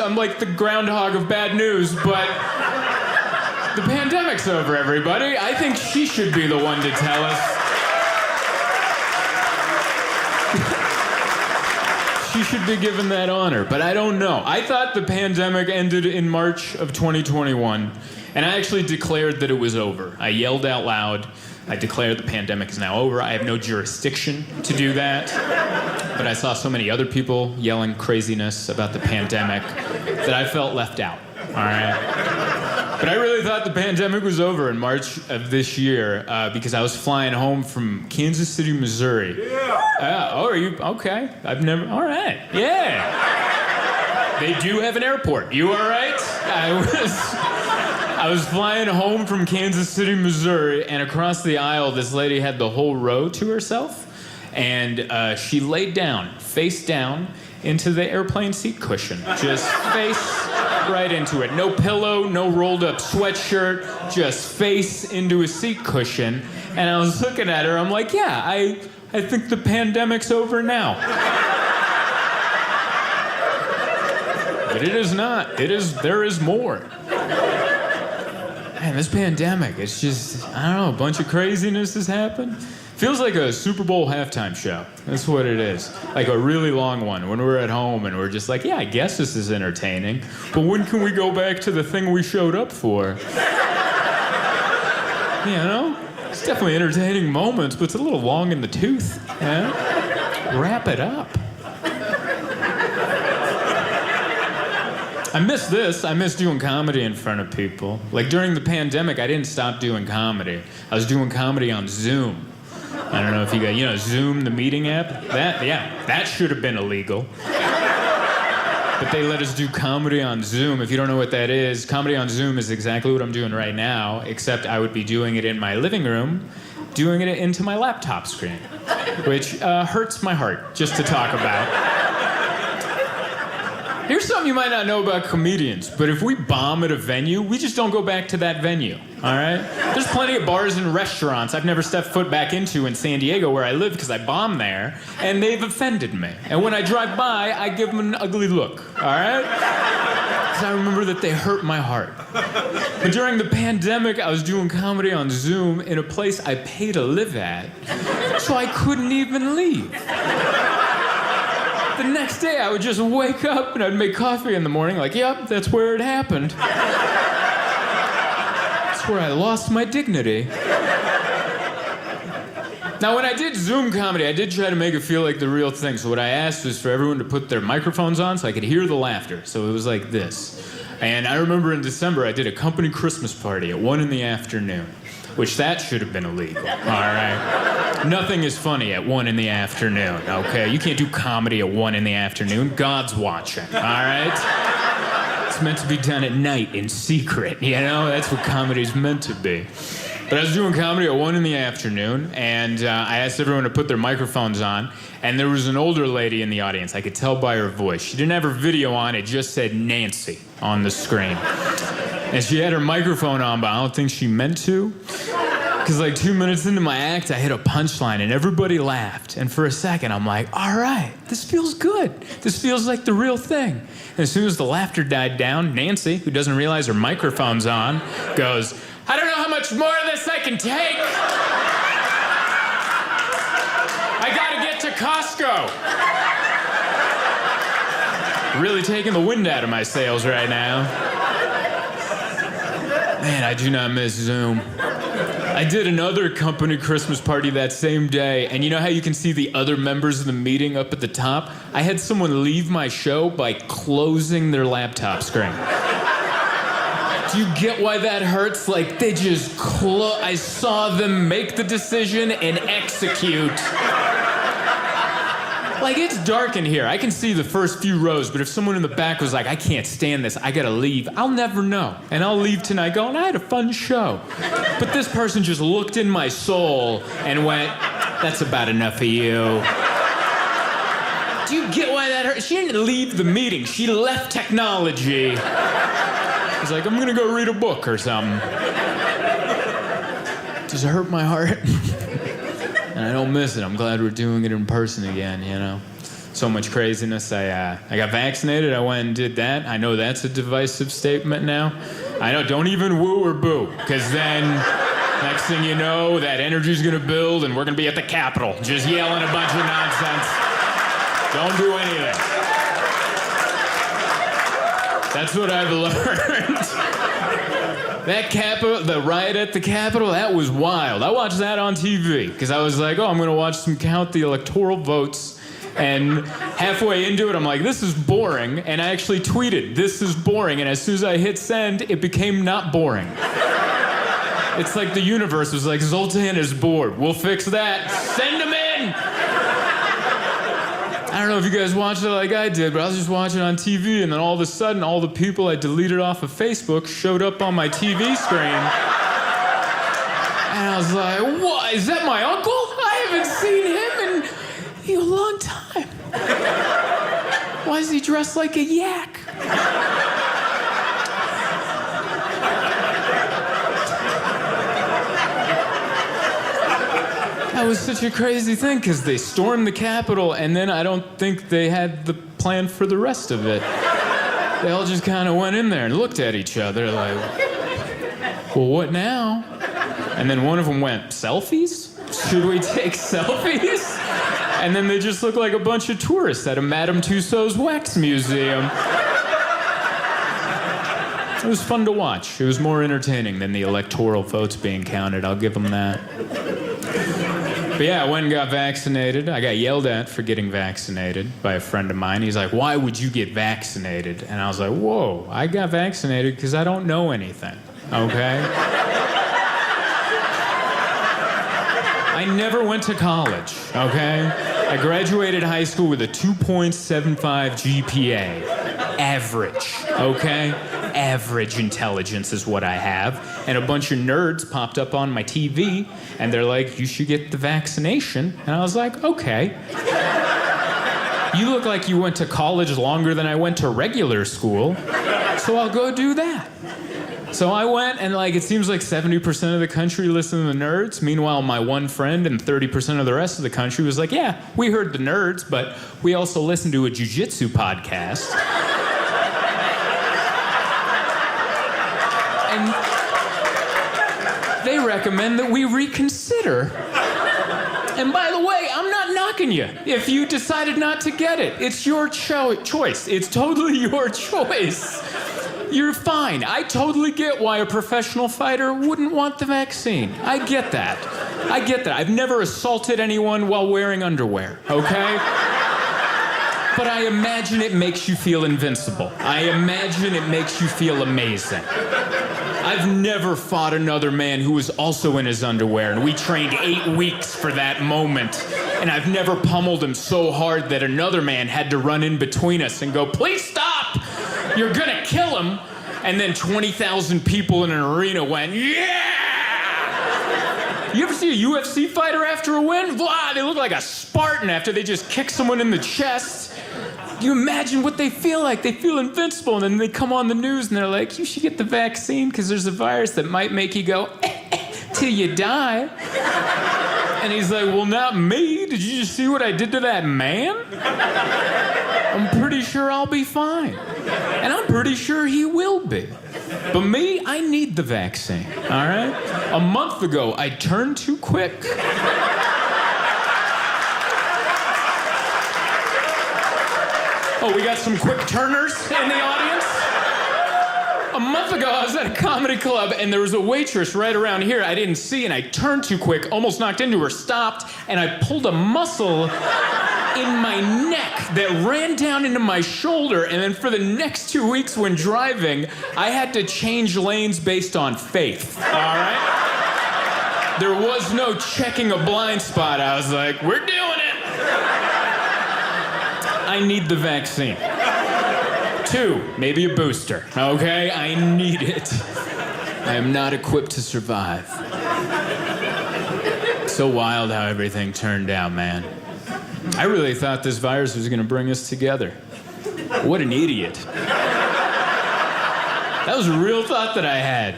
I'm like the groundhog of bad news, but the pandemic's over, everybody. I think she should be the one to tell us. She should be given that honor, but I don't know. I thought the pandemic ended in March of 2021. And I actually declared that it was over. I yelled out loud. I declared the pandemic is now over. I have no jurisdiction to do that. But I saw so many other people yelling craziness about the pandemic that I felt left out, all right? But I really thought the pandemic was over in March of this year because I was flying home from Kansas City, Missouri. Yeah. Oh, are you? Okay. I've never, all right. Yeah. They do have an airport. You all right? I was flying home from Kansas City, Missouri, and across the aisle, this lady had the whole row to herself, and she laid down, face down, into the airplane seat cushion. Just face right into it. No pillow, no rolled up sweatshirt, just face into a seat cushion. And I was looking at her, I'm like, yeah, I think the pandemic's over now. but it is not. There is more. Man, this pandemic, it's just, I don't know, a bunch of craziness has happened. Feels like a Super Bowl halftime show. That's what it is. Like a really long one when we're at home and we're just like, yeah, I guess this is entertaining, but when can we go back to the thing we showed up for? You know? It's definitely entertaining moments, but it's a little long in the tooth. Yeah? Wrap it up. I miss this. I miss doing comedy in front of people. Like during the pandemic, I didn't stop doing comedy. I was doing comedy on Zoom. I don't know if you got, Zoom, the meeting app? That should have been illegal. But they let us do comedy on Zoom. If you don't know what that is, comedy on Zoom is exactly what I'm doing right now, except I would be doing it in my living room, doing it into my laptop screen, which hurts my heart just to talk about. Here's something you might not know about comedians, but if we bomb at a venue, we just don't go back to that venue, all right? There's plenty of bars and restaurants I've never stepped foot back into in San Diego where I live because I bombed there, and they've offended me. And when I drive by, I give them an ugly look, all right? Because I remember that they hurt my heart. But during the pandemic, I was doing comedy on Zoom in a place I pay to live at, so I couldn't even leave. The next day, I would just wake up and I'd make coffee in the morning, like, yep, that's where it happened. That's where I lost my dignity. Now, when I did Zoom comedy, I did try to make it feel like the real thing. So what I asked was for everyone to put their microphones on so I could hear the laughter. So it was like this. And I remember in December, I did a company Christmas party at 1 p.m, which that should have been illegal, all right? Nothing is funny at 1 p.m, okay? You can't do comedy at 1 p.m. God's watching, all right? It's meant to be done at night in secret, That's what comedy's meant to be. But I was doing comedy at 1 p.m, and I asked everyone to put their microphones on, and there was an older lady in the audience. I could tell by her voice. She didn't have her video on. It just said Nancy on the screen. And she had her microphone on, but I don't think she meant to. Because like 2 minutes into my act, I hit a punchline, and everybody laughed. And for a second, I'm like, all right, this feels good. This feels like the real thing. And as soon as the laughter died down, Nancy, who doesn't realize her microphone's on, goes, I don't know how much more of this I can take. I gotta get to Costco. Really taking the wind out of my sails right now. Man, I do not miss Zoom. I did another company Christmas party that same day, and you know how you can see the other members of the meeting up at the top? I had someone leave my show by closing their laptop screen. Do you get why that hurts? Like, they just I saw them make the decision and execute. Like, it's dark in here. I can see the first few rows, but if someone in the back was like, I can't stand this, I gotta leave, I'll never know. And I'll leave tonight going, I had a fun show. But this person just looked in my soul and went, that's about enough of you. Do you get why that hurt? She didn't leave the meeting. She left technology. She's like, I'm gonna go read a book or something. Does it hurt my heart? And I don't miss it. I'm glad we're doing it in person again, So much craziness. I got vaccinated. I went and did that. I know that's a divisive statement now. I know, don't even woo or boo, because then next thing you know, that energy's gonna build and we're gonna be at the Capitol just yelling a bunch of nonsense. Don't do anything. That's what I've learned. The riot at the Capitol, that was wild. I watched that on TV because I was like, I'm going to watch them count the electoral votes. And halfway into it, I'm like, this is boring. And I actually tweeted, this is boring. And as soon as I hit send, it became not boring. It's like the universe was like, Zoltan is bored. We'll fix that. Send him in. I don't know if you guys watched it like I did, but I was just watching on TV, and then all of a sudden, all the people I deleted off of Facebook showed up on my TV screen. And I was like, what? Is that my uncle? I haven't seen him in a long time. Why is he dressed like a yak? That was such a crazy thing, because they stormed the Capitol, and then I don't think they had the plan for the rest of it. They all just kind of went in there and looked at each other like, well, what now? And then one of them went, selfies? Should we take selfies? And then they just looked like a bunch of tourists at a Madame Tussauds wax museum. It was fun to watch. It was more entertaining than the electoral votes being counted, I'll give them that. But yeah, I went and got vaccinated. I got yelled at for getting vaccinated by a friend of mine. He's like, why would you get vaccinated? And I was like, whoa, I got vaccinated because I don't know anything, okay? I never went to college, okay? I graduated high school with a 2.75 GPA. Average, okay? Average intelligence is what I have. And a bunch of nerds popped up on my TV, and they're like, you should get the vaccination. And I was like, okay. You look like you went to college longer than I went to regular school, so I'll go do that. So I went, and it seems like 70% of the country listened to the nerds. Meanwhile, my one friend and 30% of the rest of the country was like, yeah, we heard the nerds, but we also listened to a jiu-jitsu podcast. And they recommend that we reconsider. And by the way, I'm not knocking you if you decided not to get it. It's your choice. It's totally your choice. You're fine. I totally get why a professional fighter wouldn't want the vaccine. I get that. I've never assaulted anyone while wearing underwear, okay? But I imagine it makes you feel invincible. I imagine it makes you feel amazing. I've never fought another man who was also in his underwear, and we trained 8 weeks for that moment. And I've never pummeled him so hard that another man had to run in between us and go, please stop! You're gonna kill him. And then 20,000 people in an arena went, yeah! You ever see a UFC fighter after a win? Blah, they look like a Spartan after they just kick someone in the chest. You imagine what they feel like. They feel invincible, and then they come on the news and they're like, you should get the vaccine because there's a virus that might make you go, till you die. And he's like, well, not me. Did you just see what I did to that man? I'm pretty sure I'll be fine. And I'm pretty sure he will be. But me, I need the vaccine, all right? A month ago, I turned too quick. Oh, we got some quick turners in the audience? A month ago, I was at a comedy club, and there was a waitress right around here I didn't see, and I turned too quick, almost knocked into her, stopped, and I pulled a muscle in my neck that ran down into my shoulder, and then for the next 2 weeks when driving, I had to change lanes based on faith, all right? There was no checking a blind spot. I was like, we're doing it. I need the vaccine. 2, maybe a booster, okay? I need it. I am not equipped to survive. So wild how everything turned out, man. I really thought this virus was gonna bring us together. What an idiot. That was a real thought that I had.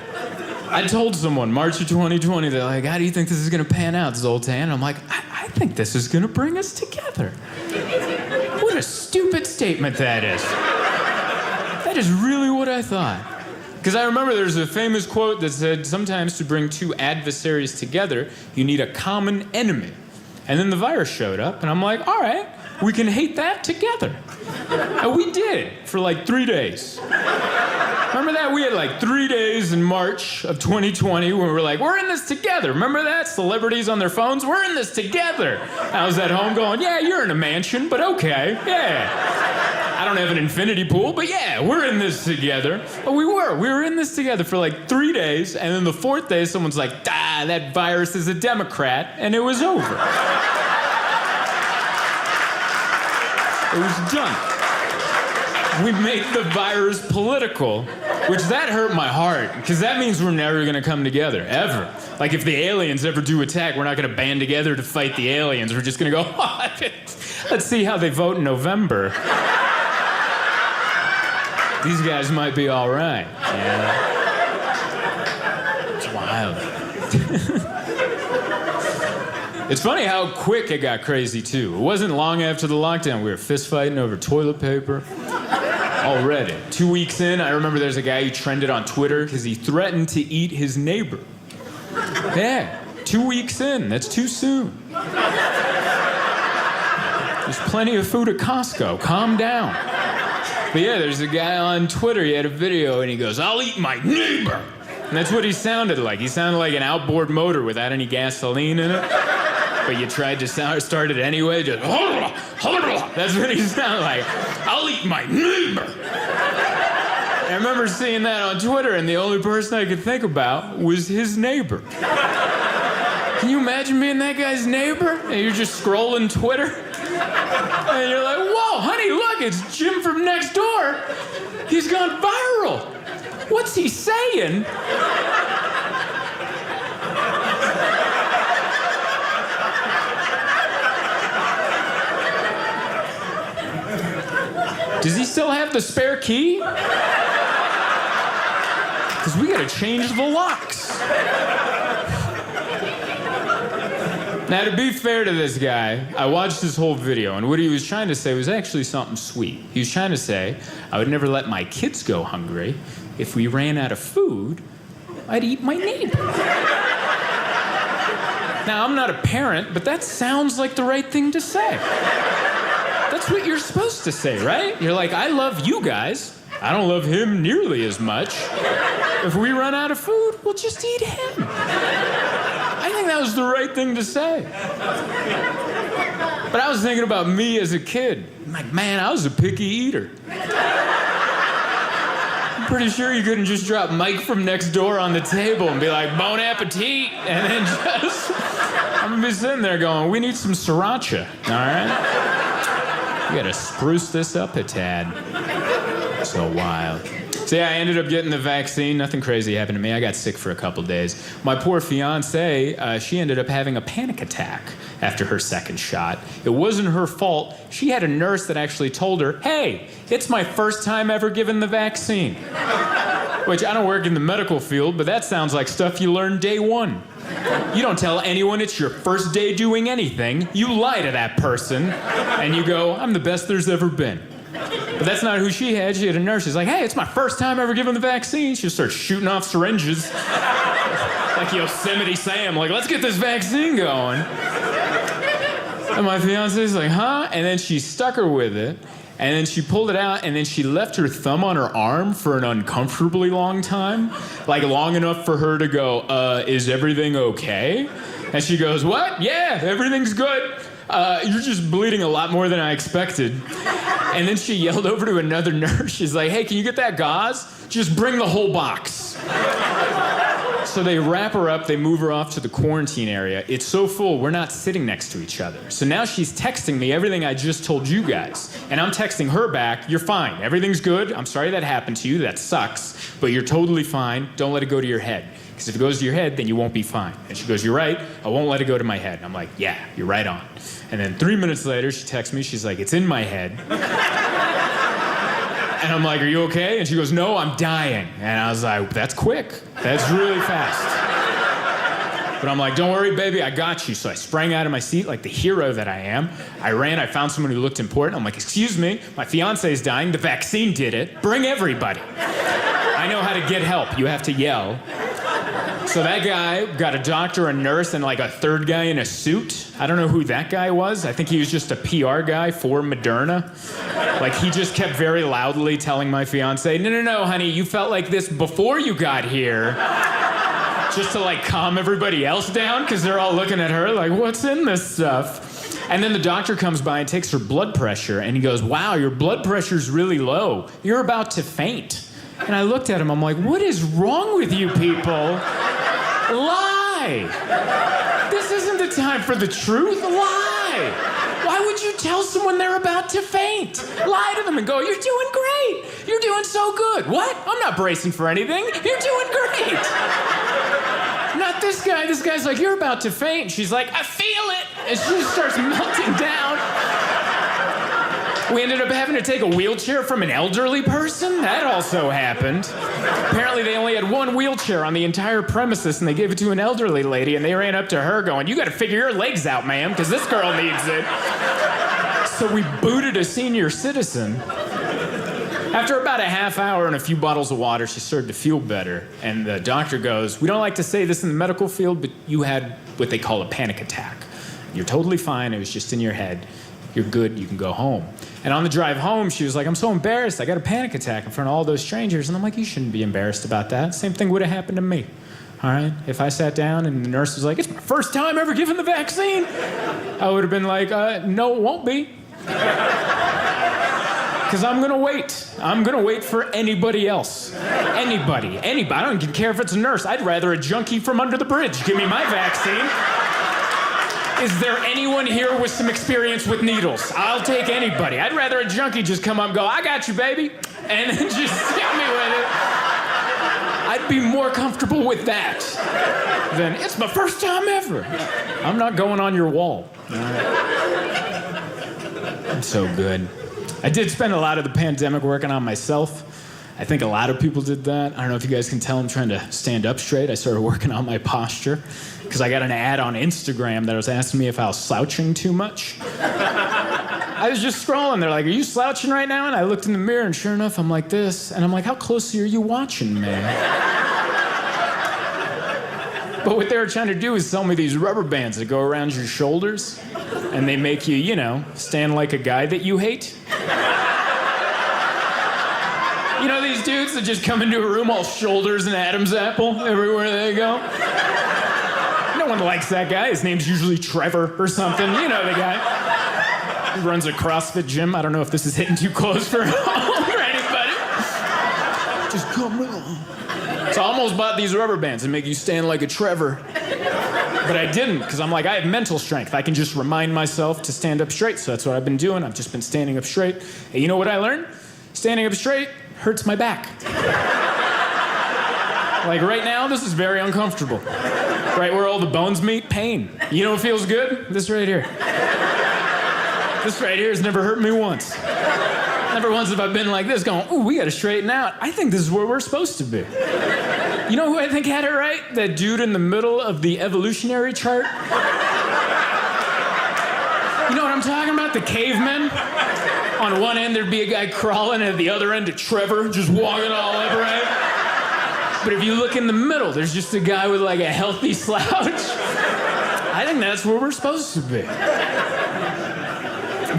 I told someone, March of 2020, they're like, how do you think this is gonna pan out, Zoltan? I'm like, I think this is gonna bring us together. What a stupid statement that is. That is really what I thought. Because I remember there's a famous quote that said, sometimes to bring 2 adversaries together, you need a common enemy. And then the virus showed up, and I'm like, all right, we can hate that together. And we did for 3 days. Remember that? We had 3 days in March of 2020 when we were like, we're in this together. Remember that? Celebrities on their phones, we're in this together. I was at home going, yeah, you're in a mansion, but okay, yeah. I don't have an infinity pool, but yeah, we're in this together. But we were in this together for 3 days, and then the 4th day, someone's like, that virus is a Democrat, and it was over. It was done. We made the virus political, which that hurt my heart, because that means we're never gonna come together, ever. If the aliens ever do attack, we're not gonna band together to fight the aliens. We're just gonna go, let's see how they vote in November. These guys might be all right. Yeah. It's wild. It's funny how quick it got crazy, too. It wasn't long after the lockdown. We were fist fighting over toilet paper. Already. 2 weeks in, I remember there's a guy who trended on Twitter because he threatened to eat his neighbor. Yeah, 2 weeks in, that's too soon. There's plenty of food at Costco, calm down. But yeah, there's a guy on Twitter, he had a video and he goes, "I'll eat my neighbor." And that's what he sounded like. He sounded like an outboard motor without any gasoline in it. But you tried to start it anyway, just that's what he sounded like. "I'll eat my neighbor." I remember seeing that on Twitter, and the only person I could think about was his neighbor. Can you imagine being that guy's neighbor? And you're just scrolling Twitter, and you're like, "Whoa, honey, look, it's Jim from next door. He's gone viral. What's he saying?" Does he still have the spare key? Because we gotta change the locks. Now, to be fair to this guy, I watched this whole video, and what he was trying to say was actually something sweet. He was trying to say, I would never let my kids go hungry. If we ran out of food, I'd eat my neighbor. Now, I'm not a parent, but that sounds like the right thing to say. That's what you're supposed to say, right? You're like, I love you guys. I don't love him nearly as much. If we run out of food, we'll just eat him. I think that was the right thing to say. But I was thinking about me as a kid. I'm like, man, I was a picky eater. I'm pretty sure you couldn't just drop Mike from next door on the table and be like, "Bon appetit," and then just, I'm gonna be sitting there going, "We need some sriracha, all right? We gotta spruce this up a tad." So wild. So yeah, I ended up getting the vaccine. Nothing crazy happened to me. I got sick for a couple days. My poor fiance, she ended up having a panic attack after her second shot. It wasn't her fault. She had a nurse that actually told her, "Hey, it's my first time ever given the vaccine." Which, I don't work in the medical field, but that sounds like stuff you learn day one. You don't tell anyone it's your first day doing anything. You lie to that person, and you go, "I'm the best there's ever been." But that's not who she had. She had a nurse. She's like, "Hey, it's my first time ever given the vaccine." She just starts shooting off syringes. Like Yosemite Sam, like, "Let's get this vaccine going." And my fiance's like, "Huh?" And then she stuck her with it. And then she pulled it out, and then she left her thumb on her arm for an uncomfortably long time. Like, long enough for her to go, "Is everything okay?" And she goes, "What? Yeah, everything's good. You're just bleeding a lot more than I expected." And then she yelled over to another nurse. She's like, "Hey, can you get that gauze? Just bring the whole box." So they wrap her up, they move her off to the quarantine area. It's so full, we're not sitting next to each other. So now she's texting me everything I just told you guys. And I'm texting her back, "You're fine, everything's good. I'm sorry that happened to you, that sucks. But you're totally fine, don't let it go to your head. Because if it goes to your head, then you won't be fine." And she goes, "You're right, I won't let it go to my head." And I'm like, "Yeah, you're right on." And then 3 minutes later, she texts me, she's like, "It's in my head." And I'm like, "Are you okay?" And she goes, "No, I'm dying." And I was like, "That's quick. That's really fast." But I'm like, "Don't worry, baby, I got you." So I sprang out of my seat like the hero that I am. I ran, I found someone who looked important. I'm like, "Excuse me, my fiance's dying. The vaccine did it. Bring everybody." I know how to get help. You have to yell. So that guy got a doctor, a nurse, and like a third guy in a suit. I don't know who that guy was. I think he was just a PR guy for Moderna. Like, he just kept very loudly telling my fiance, No, honey, you felt like this before you got here." Just to like calm everybody else down, because they're all looking at her like, "What's in this stuff?" And then the doctor comes by and takes her blood pressure, and he goes, "Wow, your blood pressure's really low. You're about to faint." And I looked at him, I'm like, "What is wrong with you people? Lie! This isn't the time for the truth. Lie! Why would you tell someone they're about to faint? Lie to them and go, 'You're doing great. You're doing so good.' What? I'm not bracing for anything. You're doing great." Not this guy. This guy's like, "You're about to faint." And she's like, "I feel it." And she just starts melting down. We ended up having to take a wheelchair from an elderly person. That also happened. Apparently they only had one wheelchair on the entire premises, and they gave it to an elderly lady, and they ran up to her going, "You gotta figure your legs out, ma'am, because this girl needs it." So we booted a senior citizen. After about a half hour and a few bottles of water, she started to feel better. And the doctor goes, we don't like to say this in the medical field, but you had what they call a panic attack. You're totally fine. It was just in your head. You're good. You can go home. And on the drive home, she was like, I'm so embarrassed. I got a panic attack in front of all those strangers. And I'm like, you shouldn't be embarrassed about that. Same thing would have happened to me. All right? If I sat down and the nurse was like, it's my first time ever given the vaccine, I would have been like, no, it won't be. Because I'm going to wait. I'm going to wait for anybody else. Anybody. I don't even care if it's a nurse. I'd rather a junkie from under the bridge give me my vaccine. Is there anyone here with some experience with needles? I'll take anybody. I'd rather a junkie just come up and go, I got you, baby, and then just hit me with it. I'd be more comfortable with that than, it's my first time ever. I'm not going on your wall. All right? I'm so good. I did spend a lot of the pandemic working on myself. I think a lot of people did that. I don't know if you guys can tell I'm trying to stand up straight. I started working on my posture because I got an ad on Instagram that was asking me if I was slouching too much. I was just scrolling. They're like, are you slouching right now? And I looked in the mirror, and sure enough, I'm like this. And I'm like, how closely are you watching me? But what they were trying to do is sell me these rubber bands that go around your shoulders, and they make you, you know, stand like a guy that you hate. You know these dudes that just come into a room all shoulders and Adam's apple everywhere they go? No one likes that guy. His name's usually Trevor or something. You know the guy. He runs a CrossFit gym. I don't know if this is hitting too close for anybody. Just come on. So I almost bought these rubber bands that make you stand like a Trevor. But I didn't, because I'm like, I have mental strength. I can just remind myself to stand up straight. So that's what I've been doing. I've just been standing up straight. And you know what I learned? Standing up straight hurts my back. Like right now, this is very uncomfortable. Right where all the bones meet, pain. You know what feels good? This right here. This right here has never hurt me once. Never once have I been like this going, ooh, we gotta straighten out. I think this is where we're supposed to be. You know who I think had it right? That dude in the middle of the evolutionary chart. You know what I'm talking about? The cavemen. On one end, there'd be a guy crawling, and at the other end, a Trevor just walking all upright. But if you look in the middle, there's just a guy with like a healthy slouch. I think that's where we're supposed to be. In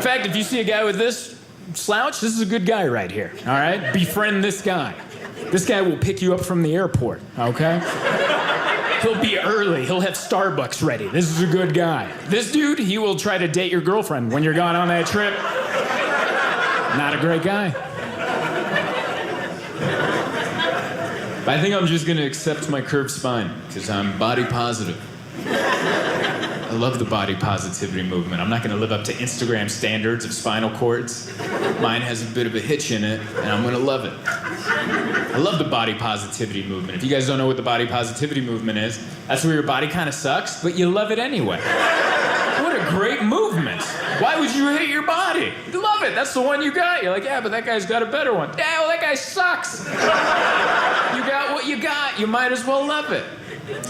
fact, if you see a guy with this slouch, this is a good guy right here, all right? Befriend this guy. This guy will pick you up from the airport, okay? He'll be early. He'll have Starbucks ready. This is a good guy. This dude, he will try to date your girlfriend when you're gone on that trip. Not a great guy. But I think I'm just gonna accept my curved spine, because I'm body positive. I love the body positivity movement. I'm not gonna live up to Instagram standards of spinal cords. Mine has a bit of a hitch in it, and I'm gonna love it. I love the body positivity movement. If you guys don't know what the body positivity movement is, that's where your body kind of sucks, but you love it anyway. What a great movement. Why would you hate your body? You love it. That's the one you got. You're like, yeah, but that guy's got a better one. Yeah, well, that guy sucks. You got what you got. You might as well love it.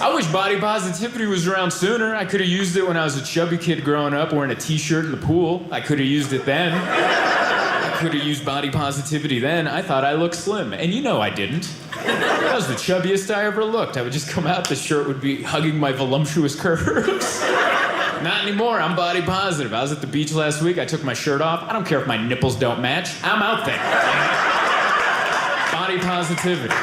I wish body positivity was around sooner. I could have used it when I was a chubby kid growing up wearing a t-shirt in the pool. I could have used it then. I could have used body positivity then. I thought I looked slim. And you know I didn't. That was the chubbiest I ever looked. I would just come out, the shirt would be hugging my voluptuous curves. Not anymore. I'm body positive. I was at the beach last week. I took my shirt off. I don't care if my nipples don't match. I'm out there. Body positivity.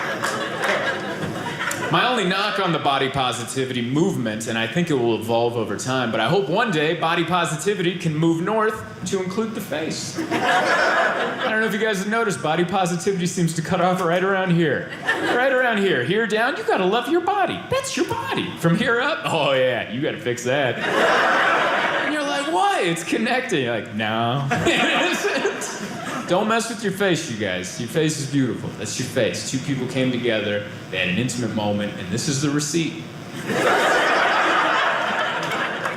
My only knock on the body positivity movement, and I think it will evolve over time, but I hope one day body positivity can move north to include the face. I don't know if you guys have noticed, body positivity seems to cut off right around here. Right around here. Here down, you gotta love your body. That's your body. From here up, oh yeah, you gotta fix that. And you're like, what? It's connecting. You're like, no. It isn't. Don't mess with your face, you guys. Your face is beautiful. That's your face. Two people came together, they had an intimate moment, and this is the receipt.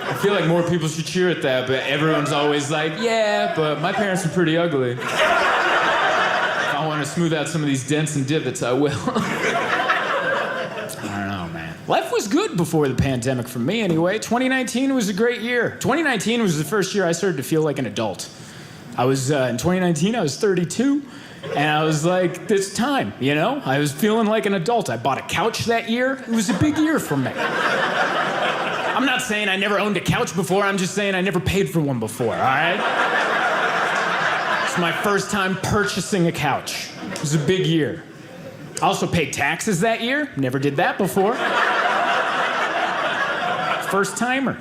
I feel like more people should cheer at that, but everyone's always like, yeah, but my parents are pretty ugly. If I want to smooth out some of these dents and divots, I will. I don't know, man. Life was good before the pandemic for me, anyway. 2019 was a great year. 2019 was the first year I started to feel like an adult. In 2019, I was 32, And I was like, it's time, you know? I was feeling like an adult. I bought a couch that year. It was a big year for me. I'm not saying I never owned a couch before. I'm just saying I never paid for one before, all right? It's my first time purchasing a couch. It was a big year. I also paid taxes that year. Never did that before. First timer.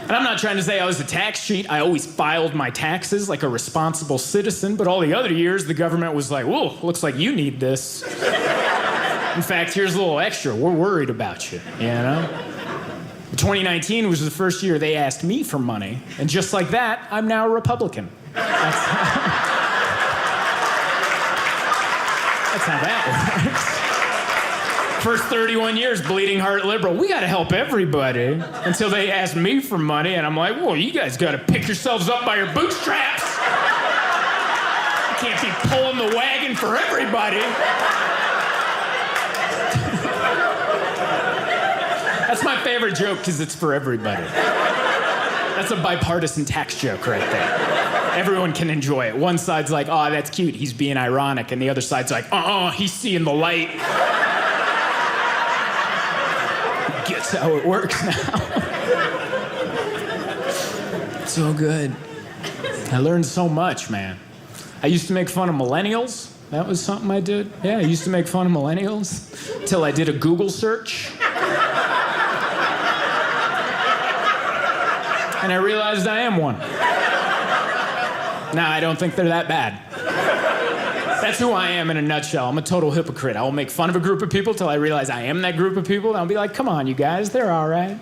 And I'm not trying to say I was a tax cheat. I always filed my taxes like a responsible citizen, but all the other years, the government was like, whoa, looks like you need this. In fact, here's a little extra. We're worried about you, you know? 2019 was the first year they asked me for money, and just like that, I'm now a Republican. That's how that works. First 31 years, bleeding heart liberal. We gotta help everybody. Until they asked me for money, and I'm like, well, you guys gotta pick yourselves up by your bootstraps. You can't be pulling the wagon for everybody. That's my favorite joke, because it's for everybody. That's a bipartisan tax joke right there. Everyone can enjoy it. One side's like, oh, that's cute, he's being ironic, and the other side's like, he's seeing the light. Gets how it works now. So good. I learned so much, man. I used to make fun of millennials. That was something I did. Yeah, I used to make fun of millennials till I did a Google search. And I realized I am one. Now, I don't think they're that bad. That's who I am in a nutshell. I'm a total hypocrite. I will make fun of a group of people till I realize I am that group of people, and I'll be like, come on, you guys, they're all right.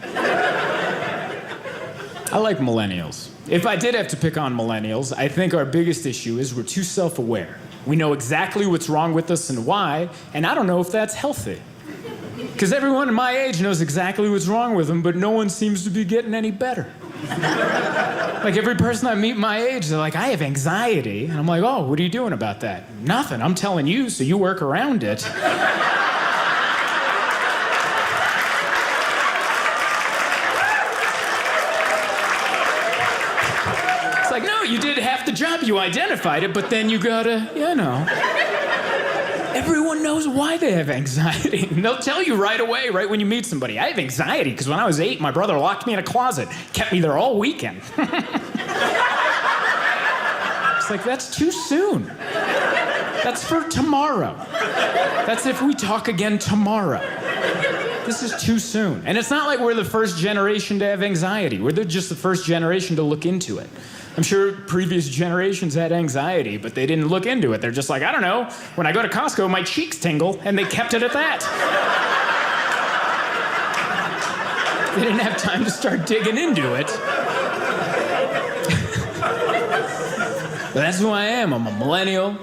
I like millennials. If I did have to pick on millennials, I think our biggest issue is we're too self-aware. We know exactly what's wrong with us and why, and I don't know if that's healthy. Because everyone in my age knows exactly what's wrong with them, but no one seems to be getting any better. Like every person I meet my age, they're like, I have anxiety. And I'm like, oh, what are you doing about that? Nothing, I'm telling you, so you work around it. It's like, no, you did half the job, you identified it, but then you gotta, you know. Everyone knows why they have anxiety. And they'll tell you right away, right when you meet somebody. I have anxiety because when I was 8, my brother locked me in a closet, kept me there all weekend. It's like, that's too soon. That's for tomorrow. That's if we talk again tomorrow. This is too soon. And it's not like we're the first generation to have anxiety. We're just the first generation to look into it. I'm sure previous generations had anxiety, but they didn't look into it. They're just like, I don't know, when I go to Costco, my cheeks tingle, and they kept it at that. They didn't have time to start digging into it. But that's who I am. I'm a millennial.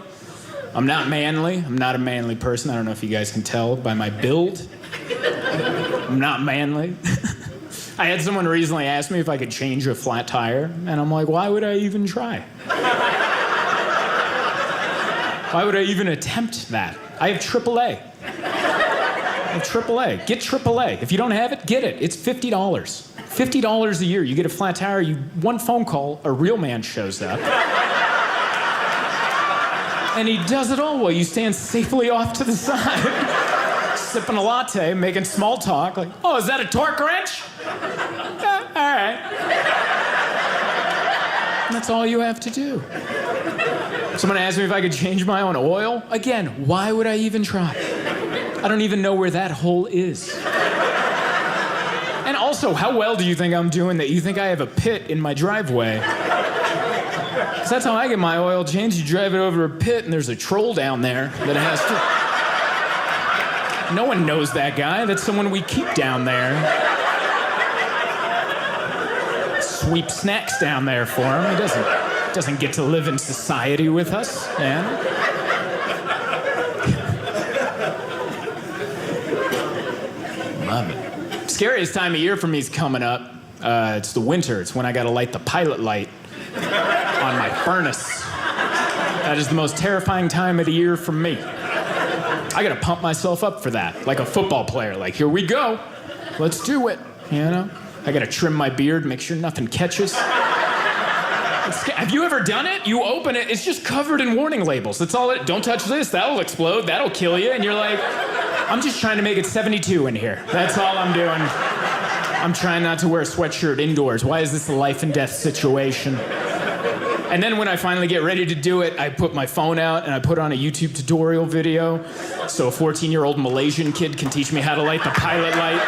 I'm not manly. I'm not a manly person. I don't know if you guys can tell by my build. I'm not manly. I had someone recently ask me if I could change a flat tire, and I'm like, why would I even try? Why would I even attempt that? I have AAA. AAA. Get AAA. If you don't have it, get it. It's $50. $50 a year. You get a flat tire, one phone call, a real man shows up. And he does it all while you stand safely off to the side. Sipping a latte, making small talk, like, oh, is that a torque wrench? All right. And that's all you have to do. Someone asked me if I could change my own oil. Again, why would I even try? I don't even know where that hole is. And also, how well do you think I'm doing that you think I have a pit in my driveway? Because that's how I get my oil changed. You drive it over a pit, and there's a troll down there that has to... No one knows that guy. That's someone we keep down there. Sweep snacks down there for him. He doesn't get to live in society with us, man. Love it. Scariest time of year for me is coming up. It's the winter. It's when I gotta light the pilot light on my furnace. That is the most terrifying time of the year for me. I gotta pump myself up for that, like a football player. Like, here we go. Let's do it, you know? I gotta trim my beard, make sure nothing catches. Have you ever done it? You open it, it's just covered in warning labels. That's all it, don't touch this, that'll explode, that'll kill you. And you're like, I'm just trying to make it 72 in here. That's all I'm doing. I'm trying not to wear a sweatshirt indoors. Why is this a life and death situation? And then when I finally get ready to do it, I put my phone out and I put on a YouTube tutorial video so a 14-year-old Malaysian kid can teach me how to light the pilot light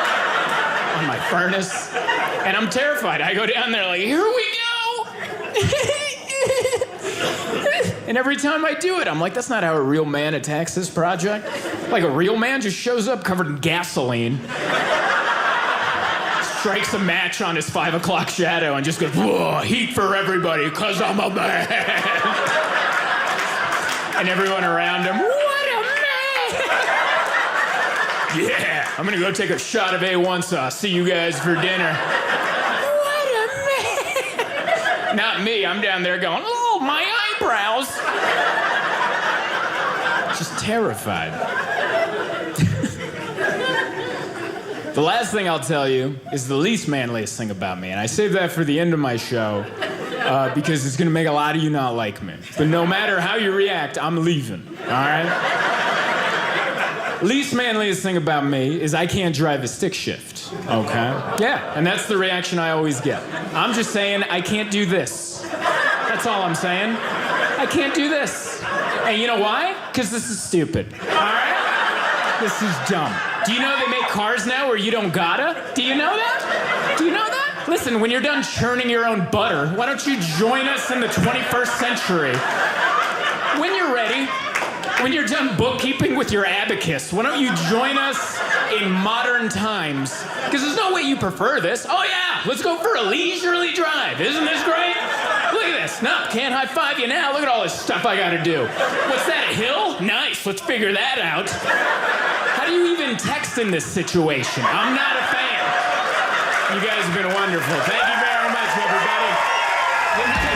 on my furnace. And I'm terrified. I go down there like, here we go. And every time I do it, I'm like, that's not how a real man attacks this project. Like a real man just shows up covered in gasoline, strikes a match on his 5 o'clock shadow and just goes, whoa, heat for everybody, cause I'm a man. And everyone around him, what a man. Yeah, I'm gonna go take a shot of A1 sauce. See you guys for dinner. What a man. Not me, I'm down there going, oh, my eyebrows. Just terrified. The last thing I'll tell you is the least manliest thing about me, and I save that for the end of my show because it's gonna make a lot of you not like me. But no matter how you react, I'm leaving, all right? Least manliest thing about me is I can't drive a stick shift, okay? Yeah, and that's the reaction I always get. I'm just saying I can't do this. That's all I'm saying. I can't do this. And you know why? Because this is stupid, all right? This is dumb. Do you know they make cars now where you don't gotta? Do you know that? Do you know that? Listen, when you're done churning your own butter, why don't you join us in the 21st century? When you're ready, when you're done bookkeeping with your abacus, why don't you join us in modern times? Because there's no way you prefer this. Oh yeah, let's go for a leisurely drive. Isn't this great? Look at this. No, can't high five you now. Look at all this stuff I gotta do. What's that, a hill? Nice, let's figure that out. How do you even text in this situation? I'm not a fan. You guys have been wonderful. Thank you very much, everybody.